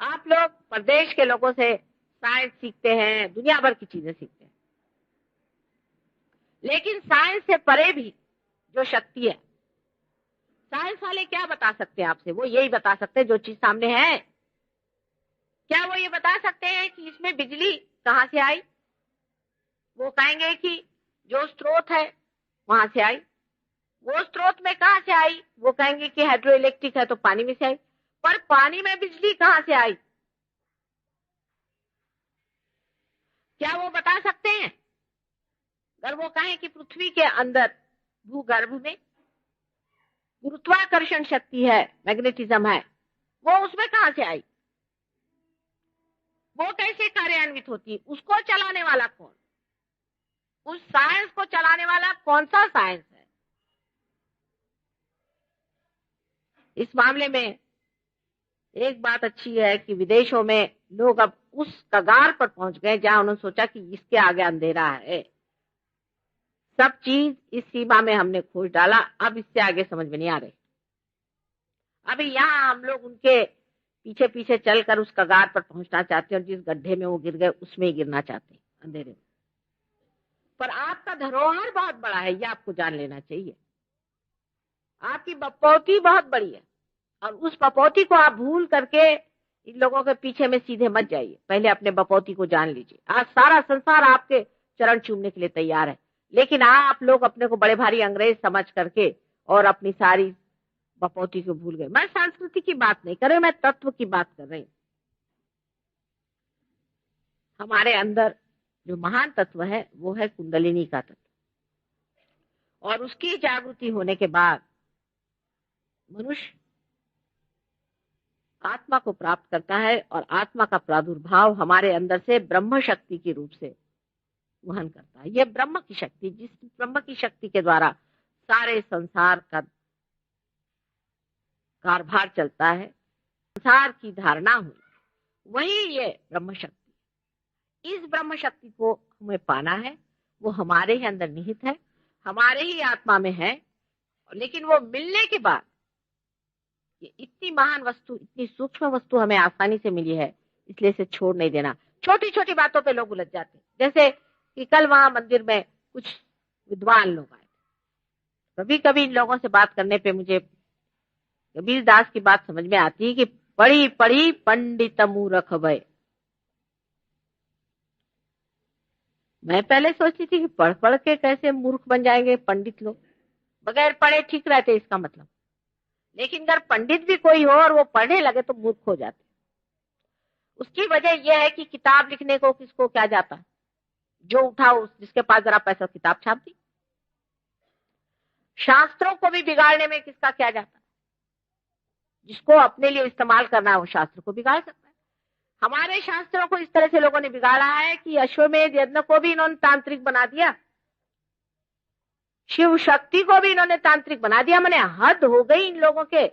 आप लोग प्रदेश के लोगों से साइंस सीखते हैं, दुनिया भर की चीजें सीखते हैं, लेकिन साइंस से परे भी जो शक्ति है, साइंस वाले क्या बता सकते हैं आपसे? वो यही बता सकते हैं जो चीज सामने है। क्या वो ये बता सकते हैं कि इसमें बिजली कहां से आई? वो कहेंगे कि जो स्रोत है वहां से आई। वो स्रोत में कहां से आई? वो कहेंगे कि हाइड्रो इलेक्ट्रिक है तो पानी में से आई। पर पानी में बिजली कहां से आई, क्या वो बता सकते हैं? अगर वो कहें कि पृथ्वी के अंदर भूगर्भ में गुरुत्वाकर्षण शक्ति है, मैग्नेटिज्म है, वो उसमें कहां से आई? वो कैसे कार्यान्वित होती है? उसको चलाने वाला कौन? उस साइंस को चलाने वाला कौन सा साइंस है? इस मामले में एक बात अच्छी है कि विदेशों में लोग अब उस कगार पर पहुंच गए जहां उन्होंने सोचा कि इसके आगे अंधेरा है। सब चीज इस सीमा में हमने खोज डाला, अब इससे आगे समझ में नहीं आ रही। अभी यहाँ हम लोग उनके पीछे पीछे चलकर उस कगार पर पहुंचना चाहते हैं और जिस गड्ढे में वो गिर गए उसमें ही गिरना चाहते हैं, अंधेरे में। पर आपका धरोहर बहुत बड़ा है, ये आपको जान लेना चाहिए। आपकी बपौती बहुत बड़ी है और उस बपौती को आप भूल करके इन लोगों के पीछे में सीधे मत जाइए। पहले अपने बपौती को जान लीजिए। आज सारा संसार आपके चरण चूमने के लिए तैयार है, लेकिन आप लोग अपने को बड़े भारी अंग्रेज समझ करके और अपनी सारी बपौती को भूल गए। मैं संस्कृति की बात नहीं कर रही, मैं तत्व की बात कर रही हूं। हमारे अंदर जो महान तत्व है वो है कुंडलिनी का तत्व, और उसकी जागृति होने के बाद मनुष्य आत्मा को प्राप्त करता है और आत्मा का प्रादुर्भाव हमारे अंदर से ब्रह्म शक्ति के रूप से वहन करता है। यह ब्रह्म की शक्ति, जिस ब्रह्म की शक्ति के द्वारा सारे संसार का कारभार चलता है, संसार की धारणा हुई, वही ये ब्रह्म शक्ति। इस ब्रह्म शक्ति को हमें पाना है। वो हमारे ही अंदर निहित है, हमारे ही आत्मा में है, लेकिन वो मिलने के बाद ये इतनी महान वस्तु, इतनी सूक्ष्म वस्तु हमें आसानी से मिली है, इसलिए इसे छोड़ नहीं देना। छोटी छोटी बातों पे लोग उलझ जाते हैं, जैसे कि कल वहां मंदिर में कुछ विद्वान लोग आए। कभी कभी इन लोगों से बात करने पे मुझे कबीर दास की बात समझ में आती है कि पढ़ी पढ़ी पंडित मूर्ख भय। मैं पहले सोचती थी कि पढ़ पढ़ के कैसे मूर्ख बन जाएंगे पंडित लोग, बगैर पढ़े ठीक रहते इसका मतलब। लेकिन अगर पंडित भी कोई हो और वो पढ़ने लगे तो मूर्ख हो जाते। उसकी वजह यह है कि किताब लिखने को किसको क्या जाता है, जो उठा जिसके पास जरा पैसा किताब छाप दी। शास्त्रों को भी बिगाड़ने में किसका क्या जाता है, जिसको अपने लिए इस्तेमाल करना है वो शास्त्र को बिगाड़ सकता है। हमारे शास्त्रों को इस तरह से लोगों ने बिगाड़ा है कि अश्वमेध यज्ञ को भी इन्होंने तांत्रिक बना दिया, शिव शक्ति को भी इन्होंने तांत्रिक बना दिया। मैंने हद हो गई इन लोगों के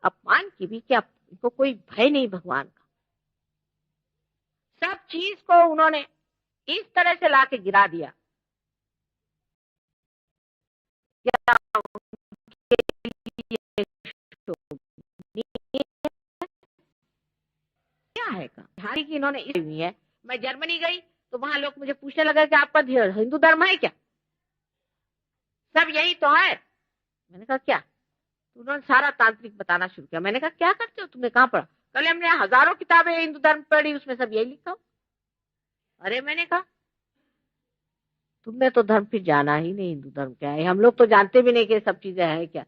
अपमान की भी, क्या इनको कोई भय नहीं भगवान का। सब चीज को उन्होंने इस तरह से लाके गिरा दिया। क्या है का की इन्होंने हुई है। मैं जर्मनी गई तो वहां लोग मुझे पूछने लगे कि आपका हिंदू धर्म है क्या, सब यही तो है। मैंने कहा क्या? तो उन्होंने सारा तांत्रिक बताना शुरू किया। मैंने कहा क्या करते हो, तुमने कहाँ पढ़ा? कल हमने हजारों किताबें हिंदू धर्म पढ़ी, उसमें सब यही लिखा हो। अरे मैंने कहा तुमने तो धर्म फिर जाना ही नहीं, हिंदू धर्म क्या है। हम लोग तो जानते भी नहीं कि सब चीजें है क्या,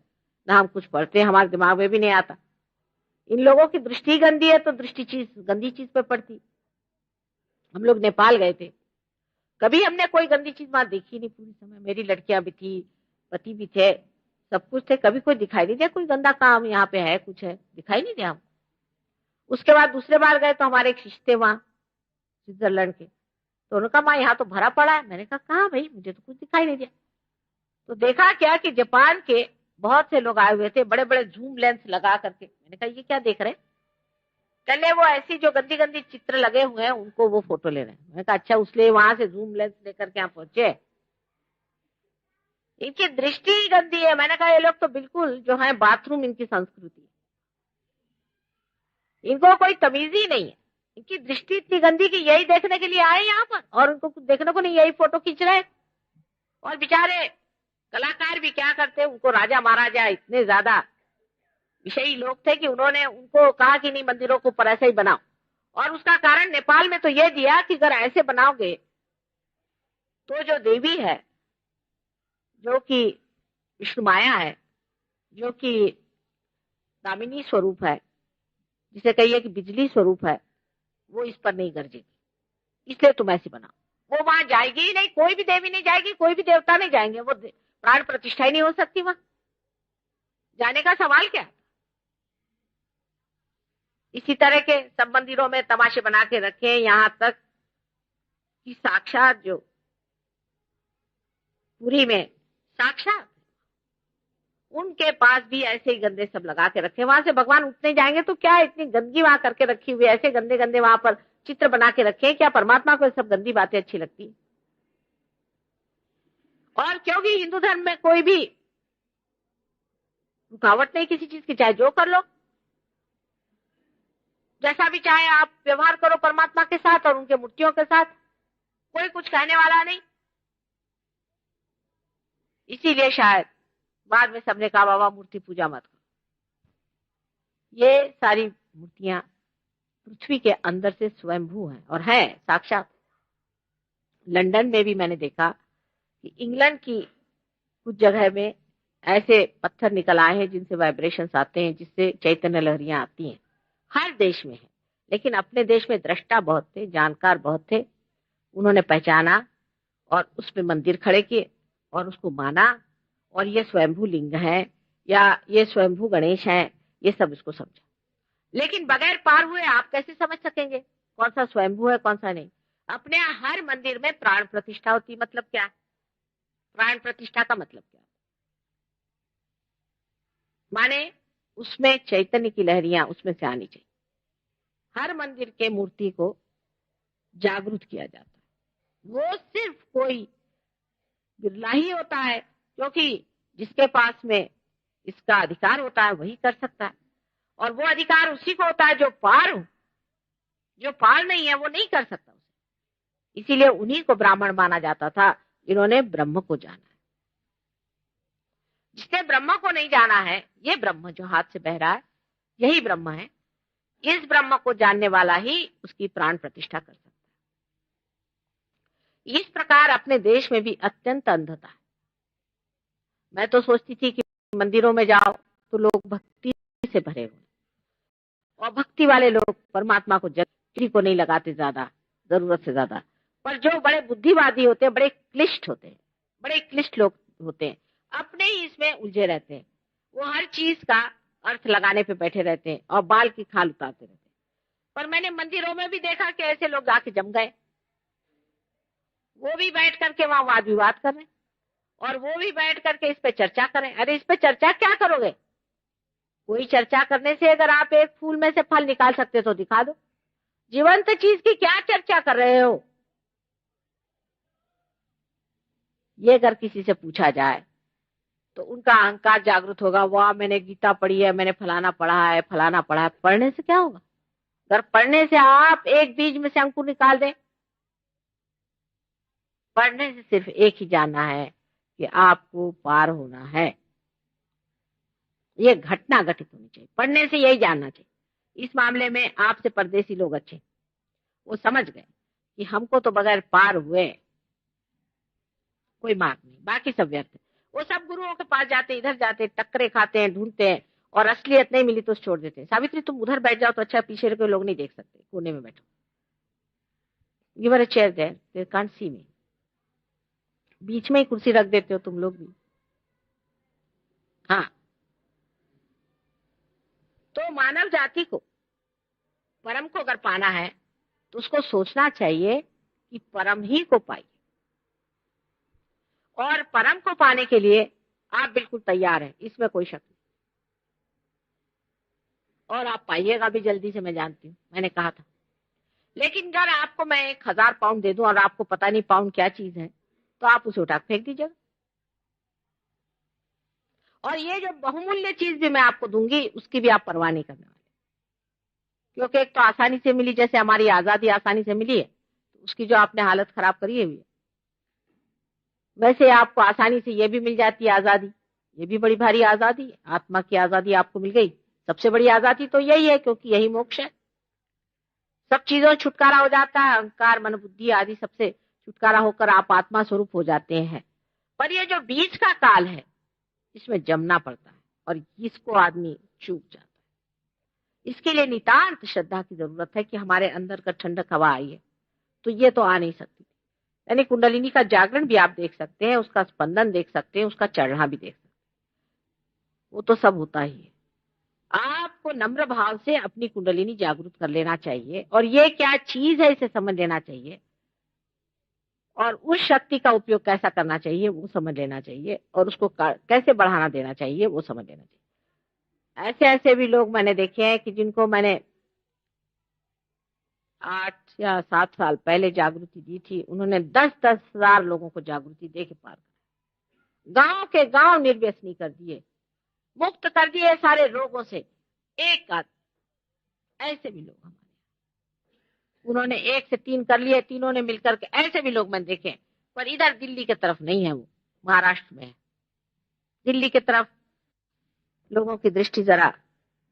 ना हम कुछ पढ़ते, हमारे दिमाग में भी नहीं आता। इन लोगों की दृष्टि गंदी है तो दृष्टि चीज गंदी चीज पे पड़ती। हम लोग नेपाल गए थे, कभी हमने कोई गंदी चीज वहां देखी नहीं पूरी समय। मेरी लड़कियां भी थी, पति भी थे, सब कुछ थे, कभी कोई दिखाई नहीं दिया कोई गंदा काम यहाँ पे है, कुछ है दिखाई नहीं दिया हम। उसके बाद दूसरे बार गए तो हमारे एक शिष्य थे वहां स्विट्जरलैंड के, तो उन्होंने कहा माँ यहाँ तो भरा पड़ा है। मैंने कहा कहाँ भाई, मुझे तो कुछ दिखाई नहीं दिया। तो देखा क्या कि जापान के बहुत से लोग आए हुए थे, बड़े बड़े जूम लेंस लगा करके। मैंने कहा ये क्या देख रहे हैं? चले वो ऐसी जो गंदी गंदी चित्र लगे हुए हैं उनको वो फोटो ले रहे हैं। मैंने कहा अच्छा, उसलिए वहां से जूम लेंस लेकर के यहाँ पहुंचे। इनकी दृष्टि ही गंदी है। मैंने कहा ये लोग तो बिल्कुल जो है बाथरूम इनकी संस्कृति है, इनको कोई तमीज ही नहीं है। इनकी दृष्टि इतनी गंदी कि यही देखने के लिए आए यहाँ पर और उनको कुछ देखने को नहीं, यही फोटो खींच रहे। और बेचारे कलाकार भी क्या करते, उनको राजा महाराजा इतने ज्यादा विषयी लोग थे कि उन्होंने उनको कहा कि नहीं मंदिरों को ऊपर ऐसे ही बनाओ। और उसका कारण नेपाल में तो यह दिया कि अगर ऐसे बनाओगे तो जो देवी है, जो कि विष्णु माया है, जो कि दामिनी स्वरूप है, जिसे कहिए कि बिजली स्वरूप है, वो इस पर नहीं गरजेगी, इसलिए तुम ऐसी बनाओ। वो वहां जाएगी ही नहीं, कोई भी देवी नहीं जाएगी, कोई भी देवता नहीं जाएंगे, वो प्राण प्रतिष्ठा ही नहीं हो सकती वहां, जाने का सवाल क्या है। इसी तरह के सब मंदिरों में तमाशे बना के रखे, यहां तक कि साक्षात जो पुरी में साक्षात उनके पास भी ऐसे ही गंदे सब लगा के रखे। वहां से भगवान उठने जाएंगे तो क्या इतनी गंदगी वहां करके रखी हुई, ऐसे गंदे गंदे वहां पर चित्र बना के रखे। क्या परमात्मा को सब गंदी बातें अच्छी लगती? और क्योंकि हिंदू धर्म में कोई भी रुकावट नहीं किसी चीज की, चाहे जो कर लो, जैसा भी चाहे आप व्यवहार करो परमात्मा के साथ और उनके मूर्तियों के साथ, कोई कुछ कहने वाला नहीं। इसीलिए शायद बाद में सबने कहा बाबा मूर्ति पूजा मत करो। ये सारी मूर्तियां पृथ्वी के अंदर से स्वयंभू हैं और है साक्षात। लंदन में भी मैंने देखा कि इंग्लैंड की कुछ जगह में ऐसे पत्थर निकल आए हैं जिनसे वाइब्रेशंस आते हैं, जिससे चैतन्य लहरियां आती हैं। हर देश में है, लेकिन अपने देश में दृष्टा बहुत थे, जानकार बहुत थे, उन्होंने पहचाना और उसमें मंदिर खड़े किए और उसको माना, और ये स्वयंभू लिंग है या ये स्वयंभू गणेश है, ये सब इसको समझा। लेकिन बगैर पार हुए आप कैसे समझ सकेंगे कौन सा स्वयंभू है कौन सा नहीं? अपने हर मंदिर में प्राण प्रतिष्ठा होती, मतलब क्या? प्राण प्रतिष्ठा का मतलब क्या? माने उसमें चैतन्य की लहरियां उसमें से आनी चाहिए। हर मंदिर के मूर्ति को जागृत किया जाता है। वो सिर्फ कोई बिरला ही होता है, क्योंकि जिसके पास में इसका अधिकार होता है वही कर सकता है, और वो अधिकार उसी को होता है जो पार हो। जो पार नहीं है वो नहीं कर सकता उसे। इसीलिए उन्हीं को ब्राह्मण माना जाता था जिन्होंने ब्रह्म को जाना है। जिसने ब्रह्म को नहीं जाना है, ये ब्रह्म जो हाथ से बह रहा है यही ब्रह्म है। इस ब्रह्म को जानने वाला ही उसकी प्राण प्रतिष्ठा कर सकता है। इस प्रकार अपने देश में भी अत्यंत अंधता है। मैं तो सोचती थी कि मंदिरों में जाओ तो लोग भक्ति से भरे हुए, और भक्ति वाले लोग परमात्मा को किसी को नहीं लगाते ज्यादा, जरूरत से ज्यादा। पर जो बड़े बुद्धिवादी होते हैं, बड़े क्लिष्ट होते हैं, बड़े क्लिष्ट लोग होते हैं, अपने ही इसमें उलझे रहते हैं। वो हर चीज का अर्थ लगाने पे बैठे रहते हैं और बाल की खाल उतारते रहते हैं। पर मैंने मंदिरों में भी देखा कि ऐसे लोग आके जम गए, वो भी बैठ करके वहां वाद विवाद कर रहे हैं, और वो भी बैठ करके इस पे चर्चा करें। अरे इस पे चर्चा क्या करोगे? कोई चर्चा करने से अगर आप एक फूल में से फल निकाल सकते तो दिखा दो। जीवंत चीज की क्या चर्चा कर रहे हो? ये अगर किसी से पूछा जाए तो उनका अहंकार जागृत होगा। वाह मैंने गीता पढ़ी है, मैंने फलाना पढ़ा है, फलाना पढ़ा है। पढ़ने से क्या होगा? अगर पढ़ने से आप एक बीज में से अंकुर निकाल दें, पढ़ने से सिर्फ एक ही जानना है कि आपको पार होना है। ये घटना घटित होनी चाहिए, पढ़ने से यही जानना चाहिए। इस मामले में आपसे परदेसी लोग अच्छे, वो समझ गए कि हमको तो बगैर पार हुए कोई मार्ग नहीं, बाकी सब व्यर्थ है। वो सब गुरुओं के पास जाते, इधर जाते, टक्करे खाते हैं, ढूंढते हैं, और असलियत नहीं मिली तो छोड़ देते हैं। सावित्री तुम उधर बैठ जाओ तो अच्छा, पीछे के लोग नहीं देख सकते, कोने में बैठो। Give a chair there, they can't see me. बीच में ही कुर्सी रख देते हो तुम लोग भी। हाँ, तो मानव जाति को, परम को अगर पाना है तो उसको सोचना चाहिए कि परम ही को पाइए, और परम को पाने के लिए आप बिल्कुल तैयार हैं, इसमें कोई शक नहीं, और आप पाइएगा भी जल्दी से, मैं जानती हूँ, मैंने कहा था। लेकिन अगर आपको मैं 1000 पाउंड दे दूं और आपको पता नहीं पाउंड क्या चीज है, तो आप उसे उठा फेंक दीजिएगा। और ये जो बहुमूल्य चीज भी मैं आपको दूंगी उसकी भी आप परवाह नहीं करने वाले, क्योंकि एक तो आसानी से मिली, जैसे हमारी आजादी आसानी से मिली है, तो उसकी जो आपने हालत खराब करी है, वैसे आपको आसानी से ये भी मिल जाती है आजादी। ये भी बड़ी भारी आजादी है, आत्मा की आजादी आपको मिल गई। सबसे बड़ी आजादी तो यही है, क्योंकि यही मोक्ष है। सब चीजों से छुटकारा हो जाता है, अहंकार मन बुद्धि आदि सबसे छुटकारा होकर आप आत्मा स्वरूप हो जाते हैं। पर ये जो बीच का काल है, इसमें जमना पड़ता है और इसको आदमी चूक जाता है। इसके लिए नितांत श्रद्धा की जरूरत है कि हमारे अंदर का ठंडक हवा आई है, तो ये तो आ नहीं सकती। यानी कुंडलिनी का जागरण भी आप देख सकते हैं, उसका स्पंदन देख सकते हैं, उसका चढ़ना भी देख सकते हैं, वो तो सब होता ही है। आपको नम्र भाव से अपनी कुंडलिनी जागृत कर लेना चाहिए और ये क्या चीज है इसे समझ लेना चाहिए, और उस शक्ति का उपयोग कैसा करना चाहिए वो समझ लेना चाहिए, और उसको कैसे बढ़ाना देना चाहिए वो समझ लेना चाहिए। ऐसे ऐसे भी लोग मैंने देखे हैं कि जिनको मैंने 8 या 7 साल पहले जागृति दी थी, उन्होंने 10-10 हजार लोगों को जागृति दे के पार कर गांव के गांव निर्व्यसनी कर दिए, मुक्त कर दिए सारे रोगों से। एक आध ऐसे भी लोग हमारे, उन्होंने 1 से 3 कर लिए, तीनों ने मिलकर के, ऐसे भी लोग मैंने देखे। पर इधर दिल्ली की तरफ नहीं है, वो महाराष्ट्र में है। दिल्ली की तरफ लोगों की दृष्टि जरा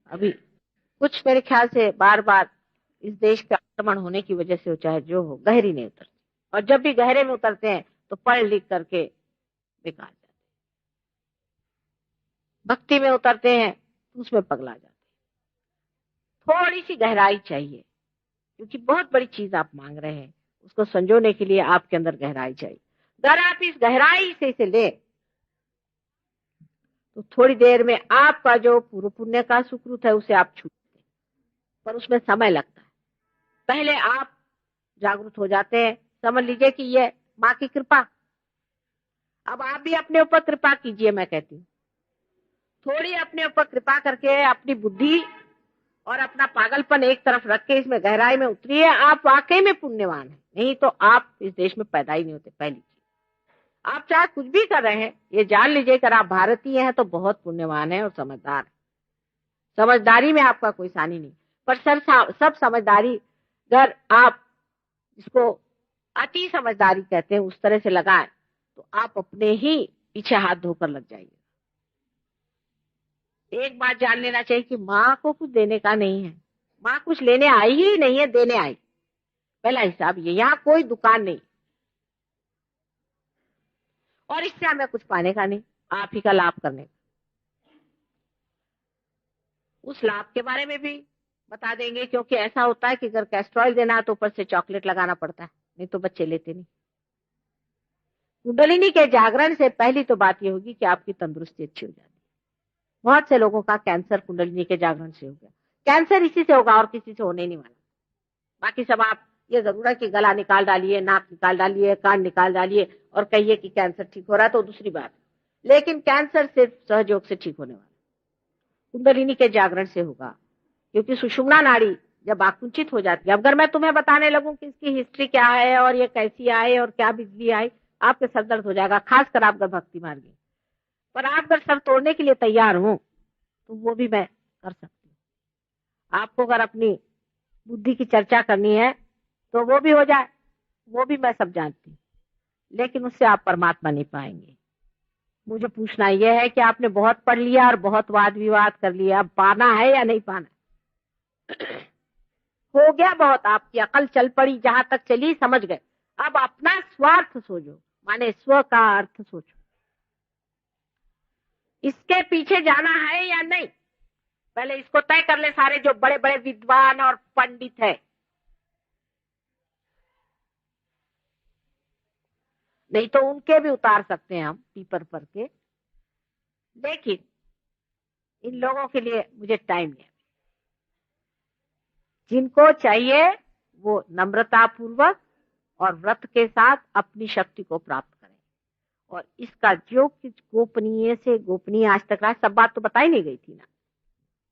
अभी कुछ मेरे ख्याल से बार बार इस देश पे आक्रमण होने की वजह से, चाहे जो हो, गहरी नहीं उतरती, और जब भी गहरे में उतरते हैं तो पढ़ लिख करके बेकार जाते, भक्ति में उतरते हैं तो उसमें पगला जाते। थोड़ी सी गहराई चाहिए, क्योंकि बहुत बड़ी चीज आप मांग रहे हैं, उसको संजोने के लिए आपके अंदर गहराई चाहिए। अगर आप इस गहराई से इसे ले तो थोड़ी देर में आपका जो पूर्व पुण्य का सुकृत है उसे आप छूटते हैं, पर उसमें समय लगता है। पहले आप जागरूक हो जाते हैं, समझ लीजिए कि ये माँ की कृपा। अब आप भी अपने ऊपर कृपा कीजिए, मैं कहती हूँ थोड़ी अपने ऊपर कृपा करके अपनी बुद्धि और अपना पागलपन एक तरफ रख के इसमें गहराई में उतरिए। आप वाकई में पुण्यवान हैं, नहीं तो आप इस देश में पैदा ही नहीं होते। पहली चीज, आप चाहे कुछ भी कर रहे हैं, ये जान लीजिए अगर आप भारतीय हैं तो बहुत पुण्यवान है और समझदार है। समझदारी में आपका कोई सानी नहीं, पर सब समझदारी अगर आप इसको अति समझदारी कहते हैं उस तरह से लगाएं तो आप अपने ही पीछे हाथ धोकर लग जाइए। एक बात जान लेना चाहिए कि माँ को कुछ देने का नहीं है, माँ कुछ लेने आई ही नहीं है, देने आई। पहला हिसाब ये, यहाँ कोई दुकान नहीं और इससे हमें कुछ पाने का नहीं, आप ही का लाभ करने का। उस लाभ के बारे में भी बता देंगे, क्योंकि ऐसा होता है कि अगर कैस्ट्रॉल देना है तो ऊपर से चॉकलेट लगाना पड़ता है, नहीं तो बच्चे लेते नहीं। कुंडलिनी के जागरण से पहली तो बात ये होगी कि आपकी तंदुरुस्ती अच्छी हो जाती है। बहुत से लोगों का कैंसर कुंडलिनी के जागरण से हो गया। कैंसर इसी से होगा और किसी से होने नहीं वाला। बाकी सब आप ये जरूर है कि गला निकाल डालिए, नाक निकाल डालिए, कान निकाल डालिए और कहिए कि कैंसर ठीक हो रहा है, तो दूसरी बात। लेकिन कैंसर सिर्फ सहयोग से ठीक होने वाला, कुंडलिनी के जागरण से होगा। क्योंकि सुषुम्ना नाड़ी जब आकुंचित हो जाती है, अगर मैं तुम्हें बताने लगूं कि इसकी हिस्ट्री क्या है और ये कैसी आए और क्या बिजली आई, आपके सर दर्द हो जाएगा, खासकर आप अगर भक्ति मार्ग में। पर आप अगर सर तोड़ने के लिए तैयार हो तो वो भी मैं कर सकती हूँ। आपको अगर अपनी बुद्धि की चर्चा करनी है तो वो भी हो जाए, वो भी मैं सब जानती हूँ, लेकिन उससे आप परमात्मा नहीं पाएंगे। मुझे पूछना यह है कि आपने बहुत पढ़ लिया और बहुत वाद विवाद कर लिया, अब पाना है या नहीं पाना? हो गया बहुत, आपकी अकल चल पड़ी, जहां तक चली समझ गए। अब अपना स्वार्थ सोचो, माने स्व का अर्थ सोचो, इसके पीछे जाना है या नहीं, पहले इसको तय कर ले। सारे जो बड़े बड़े विद्वान और पंडित है, नहीं तो उनके भी उतार सकते हैं हम पीपर पर के, लेकिन इन लोगों के लिए मुझे टाइम नहीं। जिनको चाहिए वो नम्रता पूर्वक और व्रत के साथ अपनी शक्ति को प्राप्त करें। और इसका जो कुछ गोपनीय से गोपनीय आज तक रहा, सब बात तो बताई नहीं गई थी ना,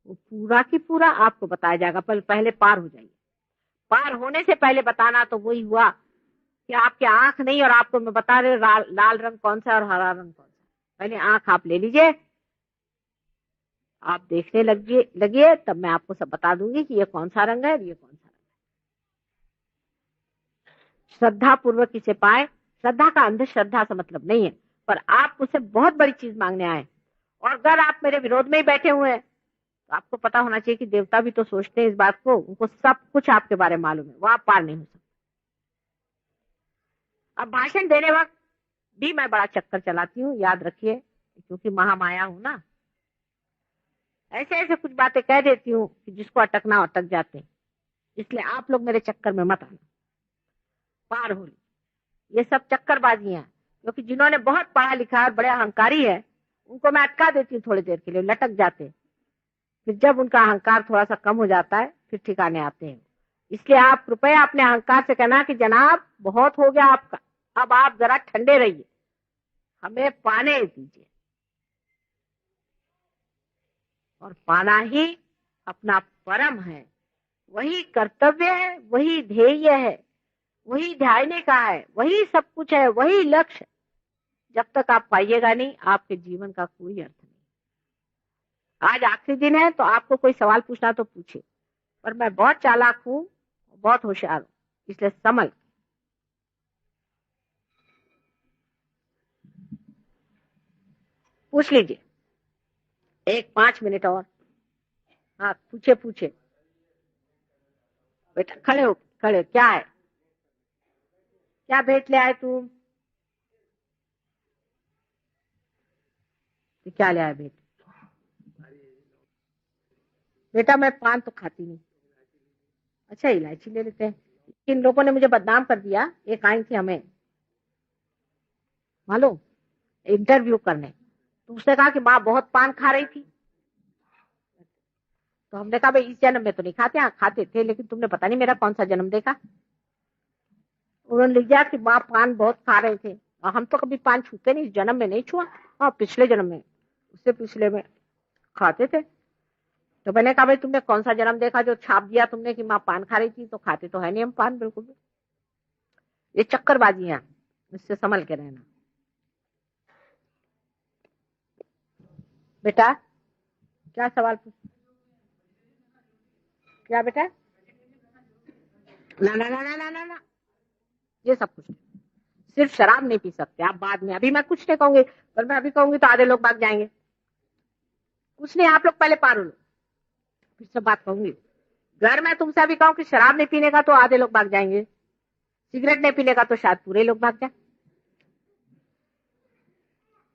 वो पूरा की पूरा आपको बताया जाएगा। पहले पार हो जाइए। पार होने से पहले बताना तो वही हुआ कि आपके आंख नहीं, और आपको मैं बता रहे लाल रंग कौन सा और हरा रंग कौन सा। पहले आंख आप ले लीजिए, आप देखने लगिए, तब मैं आपको सब बता दूंगी कि ये कौन सा रंग है और ये कौन सा रंग है। श्रद्धा पूर्वक इसे पाए। श्रद्धा का अंधश्रद्धा से मतलब नहीं है, पर आप मुझसे बहुत बड़ी चीज मांगने आए, और अगर आप मेरे विरोध में ही बैठे हुए हैं तो आपको पता होना चाहिए कि देवता भी तो सोचते हैं इस बात को, उनको सब कुछ आपके बारे में मालूम है, वो आप पार नहीं हो सकते। अब भाषण देने वक्त भी मैं बड़ा चक्कर चलाती हूँ, याद रखिए, क्योंकि महामाया हूं ना। ऐसे ऐसे कुछ बातें कह देती हूँ कि जिसको अटकना अटक जाते हैं। इसलिए आप लोग मेरे चक्कर में मत आना, पार हो। ये सब चक्करबाजी है, क्योंकि जिन्होंने बहुत पढ़ा लिखा और बड़े अहंकारी है उनको मैं अटका देती हूँ, थोड़ी देर के लिए लटक जाते हैं। फिर जब उनका अहंकार थोड़ा सा कम हो जाता है फिर ठिकाने आते हैं। इसलिए आप कृपया अपने अहंकार से कहना कि जनाब बहुत हो गया आपका, अब आप जरा ठंडे रहिए, हमें पाने दीजिए। और पाना ही अपना परम है, वही कर्तव्य है, वही ध्येय है, वही ध्यान का है, वही सब कुछ है, वही लक्ष्य। जब तक आप पाइएगा नहीं, आपके जीवन का कोई अर्थ नहीं। आज आखिरी दिन है तो आपको कोई सवाल पूछना तो पूछे, पर मैं बहुत चालाक हूं, बहुत होशियार हूं, इसलिए संभल। पूछ लीजिए, 5 मिनट और। हाँ पूछे पूछे बेटा, खड़े हो, खड़े। क्या है, क्या भेंट ले आए तुम? क्या ले आए भेंट? बेटा मैं पान तो खाती नहीं। अच्छा इलायची ले लेते हैं। इन लोगों ने मुझे बदनाम कर दिया। एक आई थी हमें मालूम इंटरव्यू करने, तो उसने कहा कि माँ बहुत पान खा रही थी। तो हमने कहा भाई इस जन्म में तो नहीं खाते, हाँ खाते थे, लेकिन तुमने पता नहीं मेरा कौन सा जन्म देखा। उन्होंने लिख दिया कि माँ पान बहुत खा रहे थे, और हम तो कभी पान छूते नहीं, इस जन्म में नहीं छुआ, हाँ पिछले जन्म में, उससे पिछले में खाते थे। तो मैंने कहा भाई तुमने कौन सा जन्म देखा जो छाप दिया तुमने कि माँ पान खा रही थी? तो खाते तो है नहीं हम पान बिल्कुल भी। ये चक्करबाजी है, इससे संभल के रहना। बेटा क्या सवाल पूछ? क्या बेटा? ना ना ना ना ना ना ना, ये सब कुछ सिर्फ शराब नहीं पी सकते आप बाद में। अभी मैं कुछ नहीं कहूंगी, पर मैं अभी कहूंगी तो आधे लोग भाग जाएंगे। कुछ नहीं, आप लोग पहले पार हो लो, फिर सब बात कहूंगी। घर में तुमसे अभी कहूं कि शराब नहीं पीने का तो आधे लोग भाग जाएंगे, सिगरेट नहीं पीने का तो शायद पूरे लोग भाग जाए,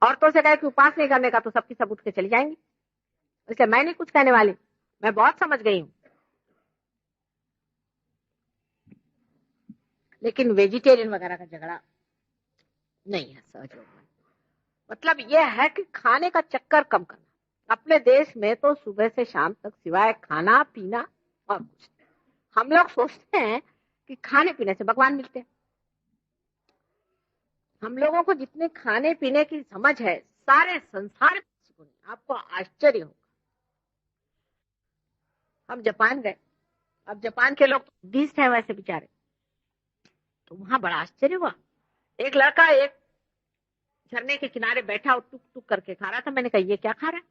औरतों से कहे कि उपास नहीं करने का तो सबकी सब उठ के चली जाएंगी। इसलिए मैं नहीं कुछ कहने वाली, मैं बहुत समझ गई हूं। लेकिन वेजिटेरियन वगैरह का झगड़ा नहीं है सहज लोग में। मतलब यह है कि खाने का चक्कर कम करना। अपने देश में तो सुबह से शाम तक सिवाय खाना पीना और कुछ नहीं। हम लोग सोचते हैं कि खाने पीने से भगवान मिलते हैं। हम लोगों को जितने खाने पीने की समझ है सारे संसार में किसी को नहीं। आपको आश्चर्य होगा। हम जापान गए, अब जापान के लोग बुद्धिस्ट हैं वैसे बेचारे, तो वहां बड़ा आश्चर्य हुआ। एक लड़का एक झरने के किनारे बैठा और टुक टुक करके खा रहा था। मैंने कहा ये क्या खा रहा है?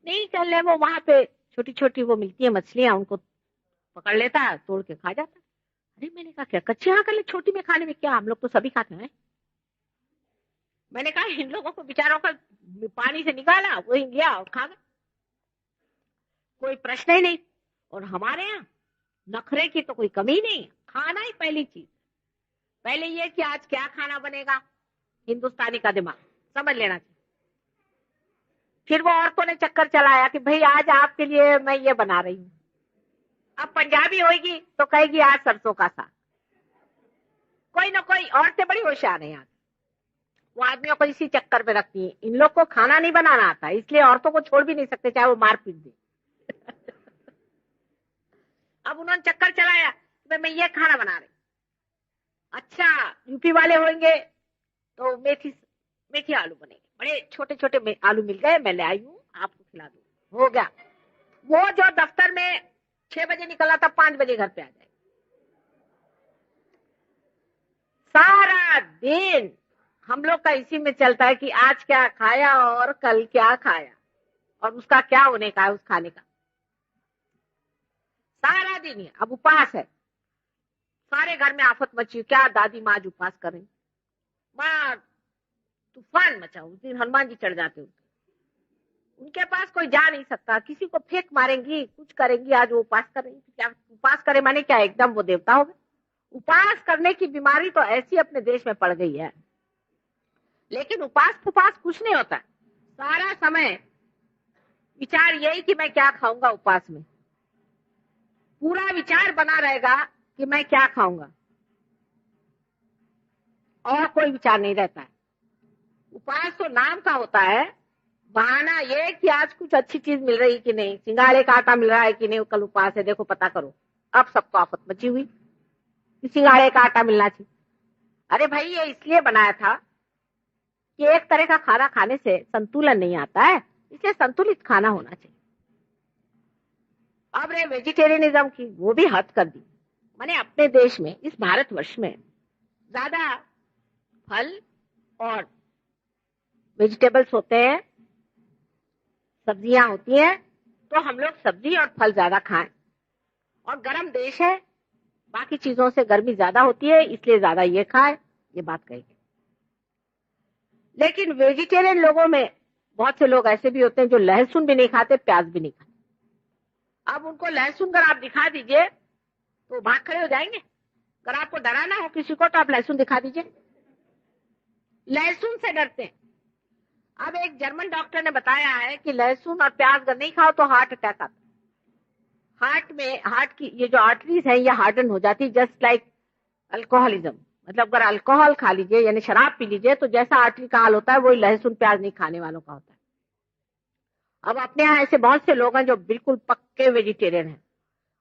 नहीं चल रहे, वो वहां पे छोटी छोटी वो मिलती है मछलियां, उनको पकड़ लेता है, तोड़ के खा जाता है। अरे मैंने कहा क्या कच्ची हाँ कर ले, छोटी में खाने में क्या, हम लोग तो सभी खाते हैं। मैंने कहा इन लोगों को बेचारों का पानी से निकाला, वही लिया और खा गए, कोई प्रश्न ही नहीं। और हमारे यहाँ नखरे की तो कोई कमी नहीं है, खाना ही पहली चीज। पहले ये कि आज क्या खाना बनेगा, हिंदुस्तानी का दिमाग समझ लेना चाहिए। फिर वो औरतों ने चक्कर चलाया कि भाई आज आपके लिए मैं ये बना रही हूँ। अब पंजाबी होगी तो कहेगी आज सरसों का साग। कोई ना कोई औरतें बड़ी होशियार है, वो आदमियों को इसी चक्कर में रखती है। इन लोग को खाना नहीं बनाना आता, इसलिए औरतों को छोड़ भी नहीं सकते चाहे वो मार पीट दे। अब उन्होंने चक्कर चलाया मैं ये खाना बना रही। अच्छा यूपी वाले होंगे तो मेथी आलू बनेंगे, बड़े छोटे छोटे आलू मिल गए, मैं ले आई हूँ आपको खिला दूँ, हो गया। वो जो दफ्तर में 6 बजे निकला था 5 बजे घर पे आ जाए। सारा दिन हम लोग का इसी में चलता है कि आज क्या खाया और कल क्या खाया। और उसका क्या होने का है उस खाने का। सारा दिन है, अब उपवास है, सारे घर में आफत मची, क्या दादी माँ आज उपवास कर रही, माँ तूफान मचा। उस दिन हनुमान जी चढ़ जाते, उनके पास कोई जा नहीं सकता, किसी को फेंक मारेंगी, कुछ करेंगी, आज वो उपवास कर रही। क्या उपवास करे माने क्या एकदम वो देवता हो गए? उपवास करने की बीमारी तो ऐसी अपने देश में पड़ गई है। लेकिन उपवास कुछ नहीं होता, सारा समय विचार यही कि मैं क्या खाऊंगा। उपवास में पूरा विचार बना रहेगा कि मैं क्या खाऊंगा, और कोई विचार नहीं रहता है। उपवास तो नाम का होता है, बहाना ये कि आज कुछ अच्छी चीज मिल रही कि नहीं, सिंगाड़े का आटा मिल रहा है कि नहीं, कल उपवास है, देखो पता करो। अब सबको आफत मची हुई कि सिंगाड़े का आटा मिलना चाहिए। अरे भाई, ये इसलिए बनाया था कि एक तरह का खाना खाने से संतुलन नहीं आता है, इसलिए संतुलित खाना होना चाहिए। अब रे वेजिटेरियनिज्म की वो भी हद कर दी। मैंने अपने देश में, इस भारतवर्ष में ज्यादा फल और वेजिटेबल्स होते हैं, सब्जियां होती हैं, तो हम लोग सब्जी और फल ज्यादा खाएं। और गर्म देश है, बाकी चीजों से गर्मी ज्यादा होती है, इसलिए ज्यादा ये खाए, ये बात कही गई। लेकिन वेजिटेरियन लोगों में बहुत से लोग ऐसे भी होते हैं जो लहसुन भी नहीं खाते, प्याज भी नहीं खाते। अब उनको लहसुन अगर आप दिखा दीजिए तो भाग खड़े हो जाएंगे। अगर आपको डराना हो किसी को तो आप लहसुन दिखा दीजिए, लहसुन से डरते हैं। अब एक जर्मन डॉक्टर ने बताया है कि लहसुन और प्याज अगर नहीं खाओ तो हार्ट अटैक आता। हार्ट की ये जो आर्टरीज है ये हार्डन हो जाती है, जस्ट लाइक अल्कोहलिज्म। मतलब अगर अल्कोहल खा लीजिए यानी शराब पी लीजिए तो जैसा आर्टरी का हाल होता है वही लहसुन प्याज नहीं खाने वालों का होता है। अब अपने यहाँ ऐसे बहुत से लोग हैं जो बिल्कुल पक्के वेजिटेरियन हैं।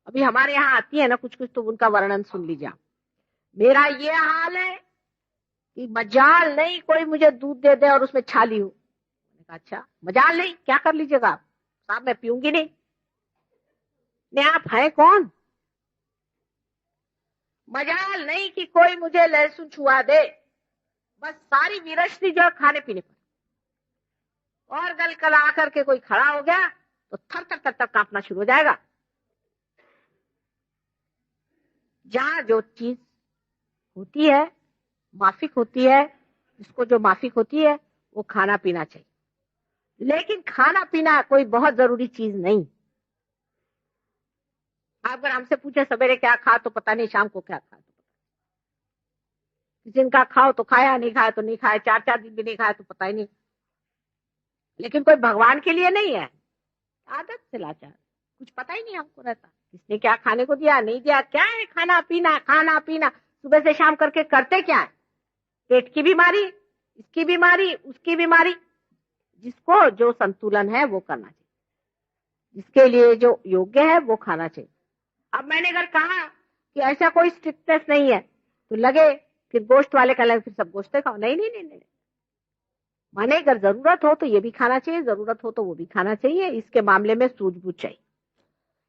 अभी हमारे यहाँ आती है ना कुछ कुछ, तो उनका वर्णन सुन लीजिए। मेरा ये हाल है कि मजाल नहीं कोई मुझे दूध दे दे और उसमें छाली हो। अच्छा, मजाल नहीं, क्या कर लीजिएगा आप? साहब मैं पीऊंगी नहीं। ने आप है कौन? मजाल नहीं कि कोई मुझे लहसुन छुआ दे, बस सारी विरस्ती जो खाने पीने पर। और गल कल आकर के कोई खड़ा हो गया तो थर थर थर थर कांपना शुरू हो जाएगा। जहां जो चीज होती है माफिक होती है, जिसको जो माफिक होती है वो खाना पीना चाहिए। लेकिन खाना पीना कोई बहुत जरूरी चीज नहीं। आप अगर हमसे पूछे सवेरे क्या खा तो पता नहीं, शाम को क्या खा तो पता, किसी दिन का खाओ तो खाया, नहीं खाया तो नहीं खाया, 4-4 दिन भी नहीं खाया तो पता ही नहीं। लेकिन कोई भगवान के लिए नहीं है, आदत से लाचार, कुछ पता ही नहीं हमको रहता किसने क्या खाने को दिया नहीं दिया। क्या है खाना पीना, सुबह से शाम करके करते क्या है? पेट की बीमारी, इसकी बीमारी, उसकी बीमारी। जिसको जो संतुलन है वो करना चाहिए, जिसके लिए जो योग्य है वो खाना चाहिए। अब मैंने अगर कहा कि ऐसा कोई स्ट्रिक्टनेस नहीं है तो लगे फिर गोश्त वाले का लगे फिर सब गोश्त खाओ, नहीं। माने अगर जरूरत हो तो ये भी खाना चाहिए, जरूरत हो तो वो भी खाना चाहिए। इसके मामले में सूझबूझ चाहिए।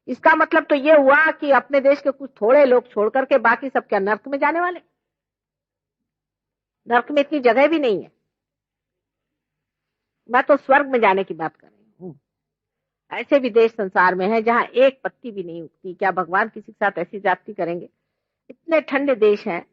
इसका मतलब तो ये हुआ कि अपने देश के कुछ थोड़े लोग छोड़ करके बाकी सब क्या नर्क में जाने वाले? नर्क में इतनी जगह भी नहीं है, मैं तो स्वर्ग में जाने की बात कर रही हूँ। ऐसे भी देश संसार में है जहां एक पत्ती भी नहीं उगती। क्या भगवान किसी के साथ ऐसी जाति करेंगे? इतने ठंडे देश हैं।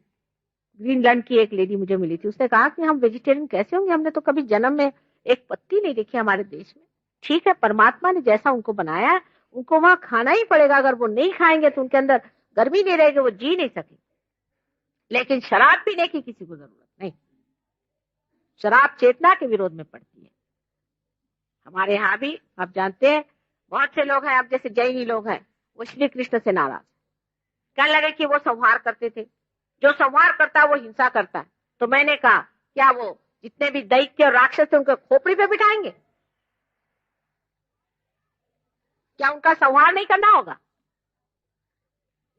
ग्रीनलैंड की एक लेडी मुझे मिली थी, उसने कहा कि हम वेजिटेरियन कैसे होंगे, हमने तो कभी जन्म में एक पत्ती नहीं देखी हमारे देश में। ठीक है, परमात्मा ने जैसा उनको बनाया है उनको वहां खाना ही पड़ेगा। अगर वो नहीं खाएंगे तो उनके अंदर गर्मी नहीं रहेगी, वो जी नहीं सकेंगे। लेकिन शराब पीने की किसी को जरूरत नहीं। शराब चेतना के विरोध में पड़ती है। हमारे यहाँ भी आप जानते हैं बहुत से लोग हैं, अब जैसे जैनी लोग हैं, वो श्री कृष्ण से नाराज, कहने लगे कि वो संहार करते थे। जो संहार करता है वो हिंसा करता है। तो मैंने कहा क्या वो जितने भी दैत्य और राक्षस थे उनके खोपड़ी पे बिठाएंगे? क्या उनका संहार नहीं करना होगा?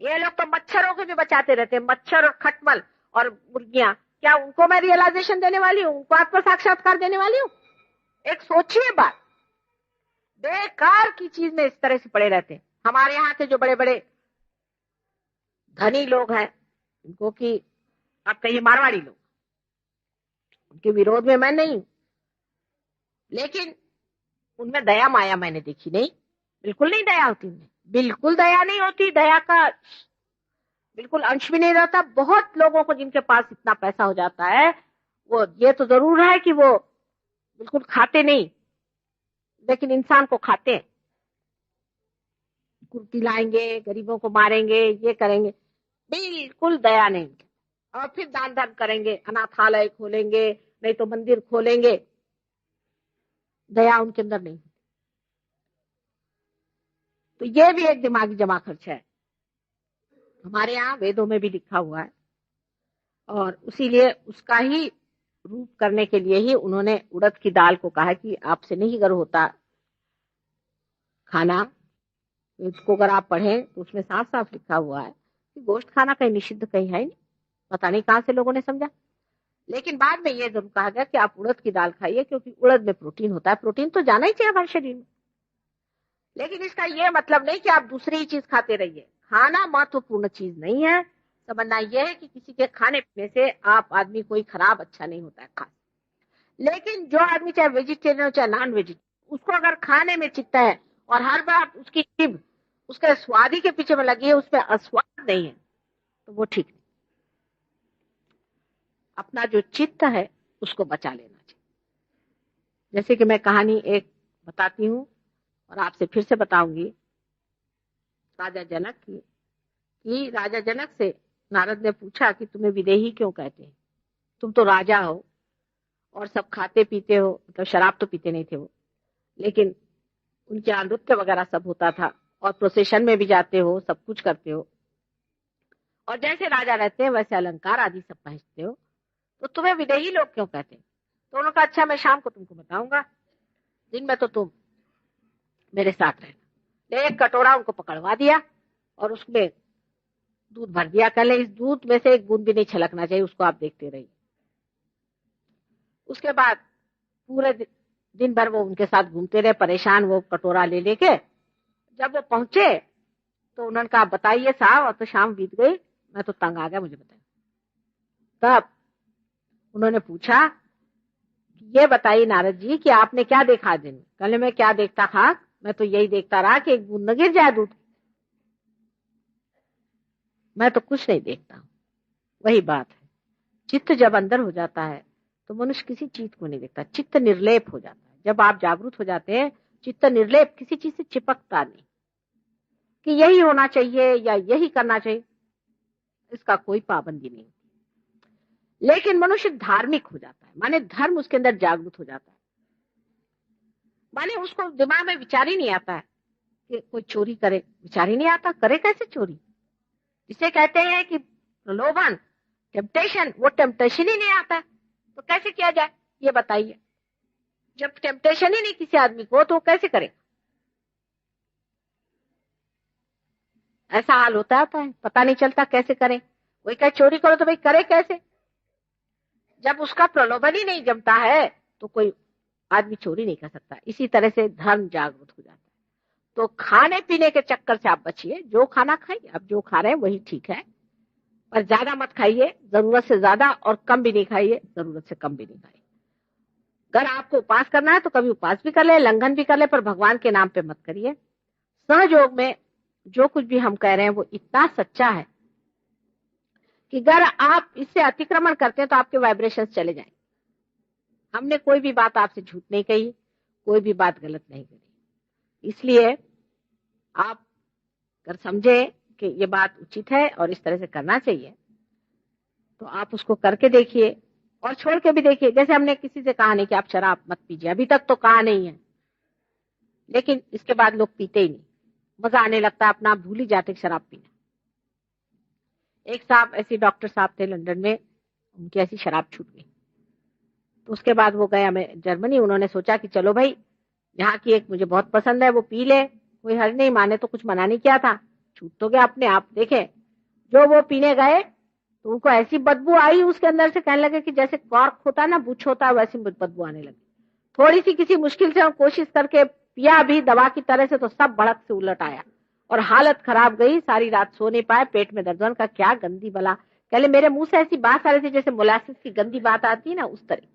ये लोग तो मच्छरों को भी बचाते रहते हैं, मच्छर और खटमल और मुर्गियां। क्या उनको मैं रियलाइजेशन देने वाली हूँ, उनको आत्म साक्षात्कार देने वाली हूँ? एक सोचिए बात, बेकार की चीज में इस तरह से पड़े रहते हैं। हमारे यहाँ के जो बड़े बड़े धनी लोग हैं, उनको की आप कहिए मारवाड़ी लोग, उनके विरोध में मैं नहीं हूं, लेकिन उनमें दया माया मैंने देखी नहीं, बिल्कुल नहीं दया होती उनमें, बिल्कुल दया नहीं होती, दया का बिल्कुल अंश भी नहीं रहता। बहुत लोगों को जिनके पास इतना पैसा हो जाता है, वो ये तो जरूर है कि वो बिल्कुल खाते नहीं, लेकिन इंसान को खाते हैं, कुर्ती लाएंगे, गरीबों को मारेंगे, ये करेंगे, बिल्कुल दया नहीं। और फिर दान धर्म करेंगे, अनाथालय खोलेंगे, नहीं तो मंदिर खोलेंगे, दया उनके अंदर नहीं। तो ये भी एक दिमागी जमा खर्च है, हमारे यहाँ वेदों में भी लिखा हुआ है। और उसीलिए उसका ही रूप करने के लिए ही उन्होंने उड़द की दाल को कहा कि आपसे नहीं अगर होता खाना, इसको अगर आप पढ़ें तो उसमें साफ साफ लिखा हुआ है कि गोश्त खाना कहीं निषिद्ध कहीं है नहीं। पता नहीं कहां से लोगों ने समझा, लेकिन बाद में ये जरूर कहा गया कि आप उड़द की दाल खाइए, क्योंकि उड़द में प्रोटीन होता है। प्रोटीन तो जाना ही चाहिए हमारे शरीर में, लेकिन इसका ये मतलब नहीं कि आप दूसरी ही चीज खाते रहिए। खाना महत्वपूर्ण चीज नहीं है, समझना यह है कि किसी के खाने पीने से आप आदमी कोई खराब अच्छा नहीं होता है खास। लेकिन जो आदमी चाहे वेजिटेरियन हो चाहे नॉन वेजिटेरियन, उसको अगर खाने में चित्त है और हर बार उसकी जीभ उसके स्वादी के पीछे में लगी है, उसमें अस्वाद नहीं है, तो वो ठीक नहीं। अपना जो चित्त है उसको बचा लेना चाहिए। जैसे कि मैं कहानी एक बताती हूँ और आपसे फिर से बताऊंगी, राजा जनक की। कि राजा जनक से नारद ने पूछा कि तुम्हें विदेही क्यों कहते हैं, तुम तो राजा हो और सब खाते पीते हो, मतलब शराब तो पीते नहीं थे वो, लेकिन उनके यहाँ नृत्य वगैरह सब होता था और प्रोसेशन में भी जाते हो, सब कुछ करते हो, और जैसे राजा रहते हैं वैसे अलंकार आदि सब पहनते हो, तो तुम्हें विदेही लोग क्यों कहते हैं। तो उन्होंने कहा अच्छा मैं शाम को तुमको बताऊंगा, दिन में तो तुम मेरे साथ रहना। एक कटोरा उनको पकड़वा दिया और उसमें दूध भर दिया, कल इस दूध में से एक बूंद भी नहीं छलकना चाहिए, उसको आप देखते रहिए। उसके बाद पूरे दिन भर वो उनके साथ घूमते रहे, परेशान, वो कटोरा ले लेके। जब वो पहुंचे तो उन्होंने कहा बताइए साहब, अब तो शाम बीत गई, मैं तो तंग आ गया, मुझे बताइए। तब उन्होंने पूछा ये बताइए नारद जी कि आपने क्या देखा दिन में। कहने में क्या देखता था, मैं तो यही देखता रहा कि एक बूंद न गिर जाए दूध, मैं तो कुछ नहीं देखता हूं। वही बात है, चित्त जब अंदर हो जाता है तो मनुष्य किसी चीज को नहीं देखता, चित्त निर्लेप हो जाता है। जब आप जागरूक हो जाते हैं, चित्त निर्लेप, किसी चीज से चिपकता नहीं कि यही होना चाहिए या यही करना चाहिए, इसका कोई पाबंदी नहीं। लेकिन मनुष्य धार्मिक हो जाता है, माने धर्म उसके अंदर जागरूक हो जाता है, माने उसको दिमाग में विचार ही नहीं आता है कि कोई चोरी करे, विचार ही नहीं आता, करे कैसे चोरी। जिसे कहते हैं कि प्रलोभन, टेम्पटेशन, वो टेम्पटेशन ही नहीं आता है, तो कैसे किया जाए ये बताइए। जब टेम्पटेशन ही नहीं किसी आदमी को, तो वो कैसे करे। ऐसा हाल होता है, पता नहीं चलता कैसे करें। कोई कहे चोरी करो तो भाई करे कैसे, जब उसका प्रलोभन ही नहीं जमता है तो कोई आदमी चोरी नहीं कर सकता। इसी तरह से धर्म जागरूक हो जाता है। तो खाने पीने के चक्कर से आप बचिए, जो खाना खाइए, आप जो खा रहे हैं वही ठीक है, पर ज्यादा मत खाइए, जरूरत से ज्यादा, और कम भी नहीं खाइए, जरूरत से कम भी नहीं खाइए। अगर आपको उपास करना है तो कभी उपास भी कर ले, लंघन भी कर ले, पर भगवान के नाम पे मत करिए। सहयोग में जो कुछ भी हम कह रहे हैं वो इतना सच्चा है कि अगर आप इससे अतिक्रमण करते हैं तो आपके वाइब्रेशंस चले जाएंगे। हमने कोई भी बात आपसे झूठ नहीं कही, कोई भी बात गलत नहीं करी। इसलिए आप अगर समझे कि ये बात उचित है और इस तरह से करना चाहिए, तो आप उसको करके देखिए और छोड़ के भी देखिए। जैसे हमने किसी से कहा नहीं कि आप शराब मत पीजिए, अभी तक तो कहा नहीं है, लेकिन इसके बाद लोग पीते ही नहीं, मजा आने लगता है, अपना भूल ही जाते शराब पीना। एक साहब ऐसे डॉक्टर साहब थे लंदन में, उनकी ऐसी शराब छूट गई, तो उसके बाद वो गए हमें जर्मनी। उन्होंने सोचा कि चलो भाई, यहाँ की एक मुझे बहुत पसंद है, वो पी ले, कोई हर्ज नहीं, माने तो कुछ मना नहीं किया था, छूट तो गया अपने आप। देखे जो वो पीने गए तो उनको ऐसी बदबू आई उसके अंदर से, कहने लगे कि जैसे कॉर्क होता है ना, बुछ होता है, वैसी बदबू आने लगी। थोड़ी सी किसी मुश्किल से कोशिश करके पिया भी दवा की तरह से, तो सब भड़क से उलट आया और हालत खराब गई। सारी रात सो नहीं पाए, पेट में दर्द का क्या गंदी बला। कहले मेरे मुंह से ऐसी बात आ रही थी जैसे मोलासिस की गंदी बात आती है ना, उस तरह।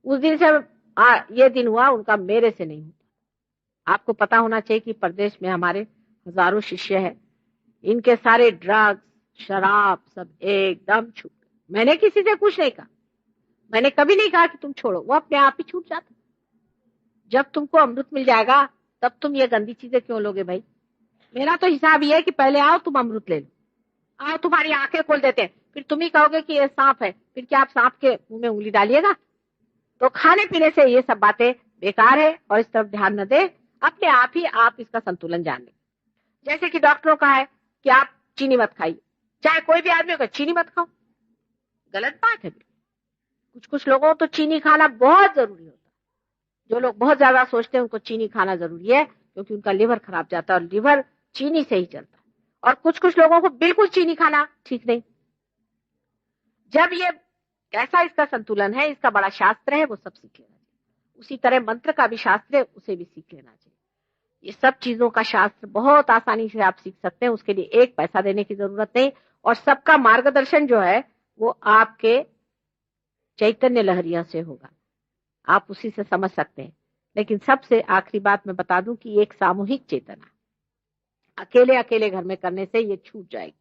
उस दिन से ये दिन हुआ उनका मेरे से नहीं होता। आपको पता होना चाहिए कि प्रदेश में हमारे हजारों शिष्य हैं, इनके सारे ड्रग्स शराब सब एकदम छूट। मैंने किसी से कुछ नहीं कहा, मैंने कभी नहीं कहा कि तुम छोड़ो, वो अपने आप ही छूट जाता। जब तुमको अमृत मिल जाएगा तब तुम ये गंदी चीजें क्यों लोगे भाई? मेरा तो हिसाब ये है कि पहले आओ तुम अमृत ले लो, आओ तुम्हारी आंखें खोल देते हैं, फिर तुम ही कहोगे कि ये सांप है, फिर क्या आप सांप के मुंह में उंगली डालिएगा? तो खाने पीने से ये सब बातें बेकार है और इस तरफ ध्यान न दे, अपने आप ही आप इसका संतुलन जान लें। जैसे कि डॉक्टरों का है कि आप चीनी मत खाइए, चाहे कोई भी आदमी होगा चीनी मत खाओ, गलत बात है। कुछ कुछ लोगों को तो चीनी खाना बहुत जरूरी होता है। जो लोग बहुत ज्यादा सोचते हैं उनको चीनी खाना जरूरी है क्योंकि उनका लिवर खराब जाता है और लिवर चीनी से ही चलता है। और कुछ कुछ लोगों को बिल्कुल चीनी खाना ठीक नहीं। जब ये कैसा इसका संतुलन है, इसका बड़ा शास्त्र है, वो सब सीख लेना चाहिए। उसी तरह मंत्र का भी शास्त्र है, उसे भी सीख लेना चाहिए। ये सब चीजों का शास्त्र बहुत आसानी से आप सीख सकते हैं, उसके लिए एक पैसा देने की जरूरत नहीं। और सबका मार्गदर्शन जो है वो आपके चैतन्य लहरिया से होगा, आप उसी से समझ सकते हैं। लेकिन सबसे आखिरी बात मैं बता दूं कि एक सामूहिक चेतना अकेले अकेले घर में करने से ये छूट जाएगी।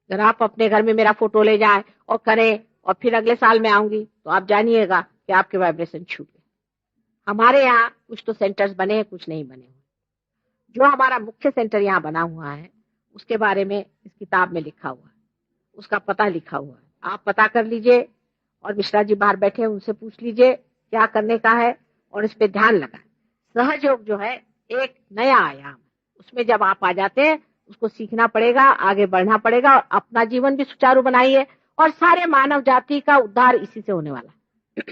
अगर आप अपने घर में मेरा फोटो ले जाएं और करें और फिर अगले साल में आऊंगी तो आप जानिएगा कि आपके वाइब्रेशन छूट गए। हमारे यहाँ कुछ तो सेंटर्स बने हैं, कुछ नहीं बने हुए। जो हमारा मुख्य सेंटर यहाँ बना हुआ है उसके बारे में इस किताब में लिखा हुआ है, उसका पता लिखा हुआ है, आप पता कर लीजिए। और मिश्रा जी बाहर बैठे हैं, उनसे पूछ लीजिए क्या करने का है और इस पे ध्यान लगाएं। सहयोग जो है एक नया आयाम, उसमें जब आप आ जाते हैं उसको सीखना पड़ेगा, आगे बढ़ना पड़ेगा और अपना जीवन भी सुचारू बनाइए और सारे मानव जाति का उद्धार इसी से होने वाला है।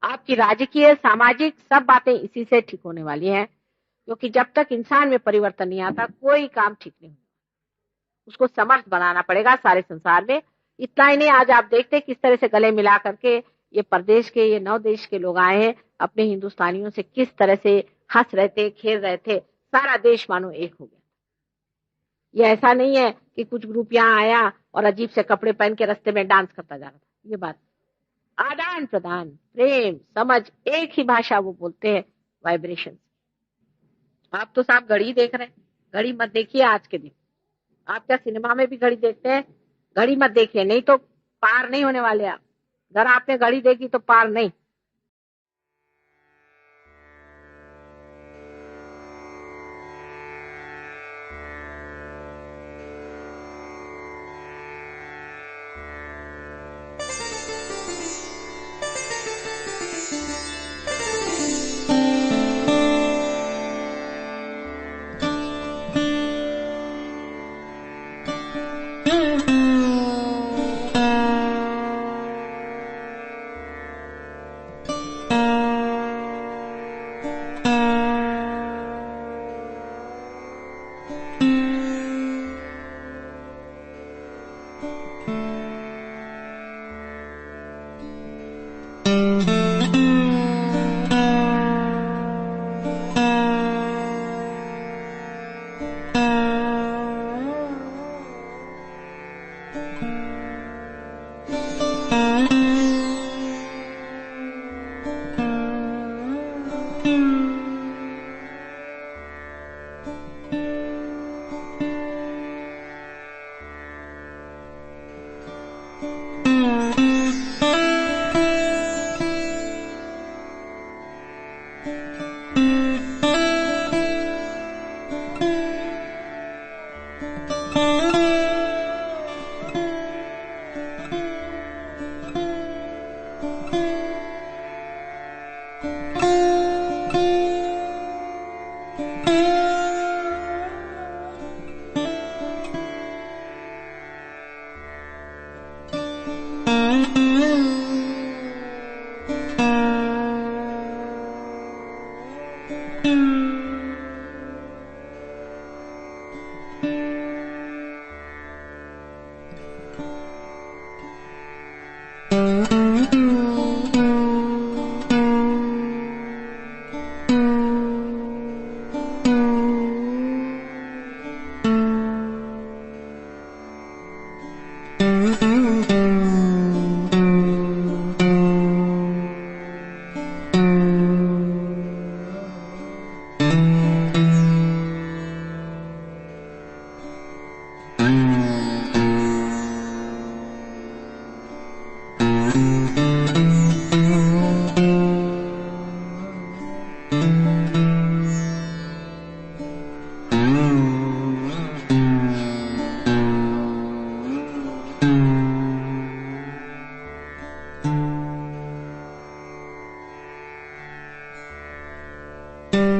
आपकी राजकीय सामाजिक सब बातें इसी से ठीक होने वाली हैं, क्योंकि जब तक इंसान में परिवर्तन नहीं आता कोई काम ठीक नहीं होगा। उसको समर्थ बनाना पड़ेगा सारे संसार में। इतना ही नहीं, आज आप देखते किस तरह से गले मिला करके ये प्रदेश के ये 9 देश के लोग आए हैं, अपने हिंदुस्तानियों से किस तरह से हंस रहे थे, खेल रहे थे, सारा देश मानो एक हो गया। ये ऐसा नहीं है कि कुछ ग्रुप यहाँ आया और अजीब से कपड़े पहन के रास्ते में डांस करता जा रहा था। ये बात आदान प्रदान, प्रेम, समझ, एक ही भाषा वो बोलते हैं, वाइब्रेशन। आप तो साहब घड़ी देख रहे हैं, घड़ी मत देखिए आज के दिन। आप क्या सिनेमा में भी घड़ी देखते हैं? घड़ी मत देखिए, नहीं तो पार नहीं होने वाले आप। अगर आपने घड़ी देखी तो पार नहीं।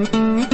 Thank you.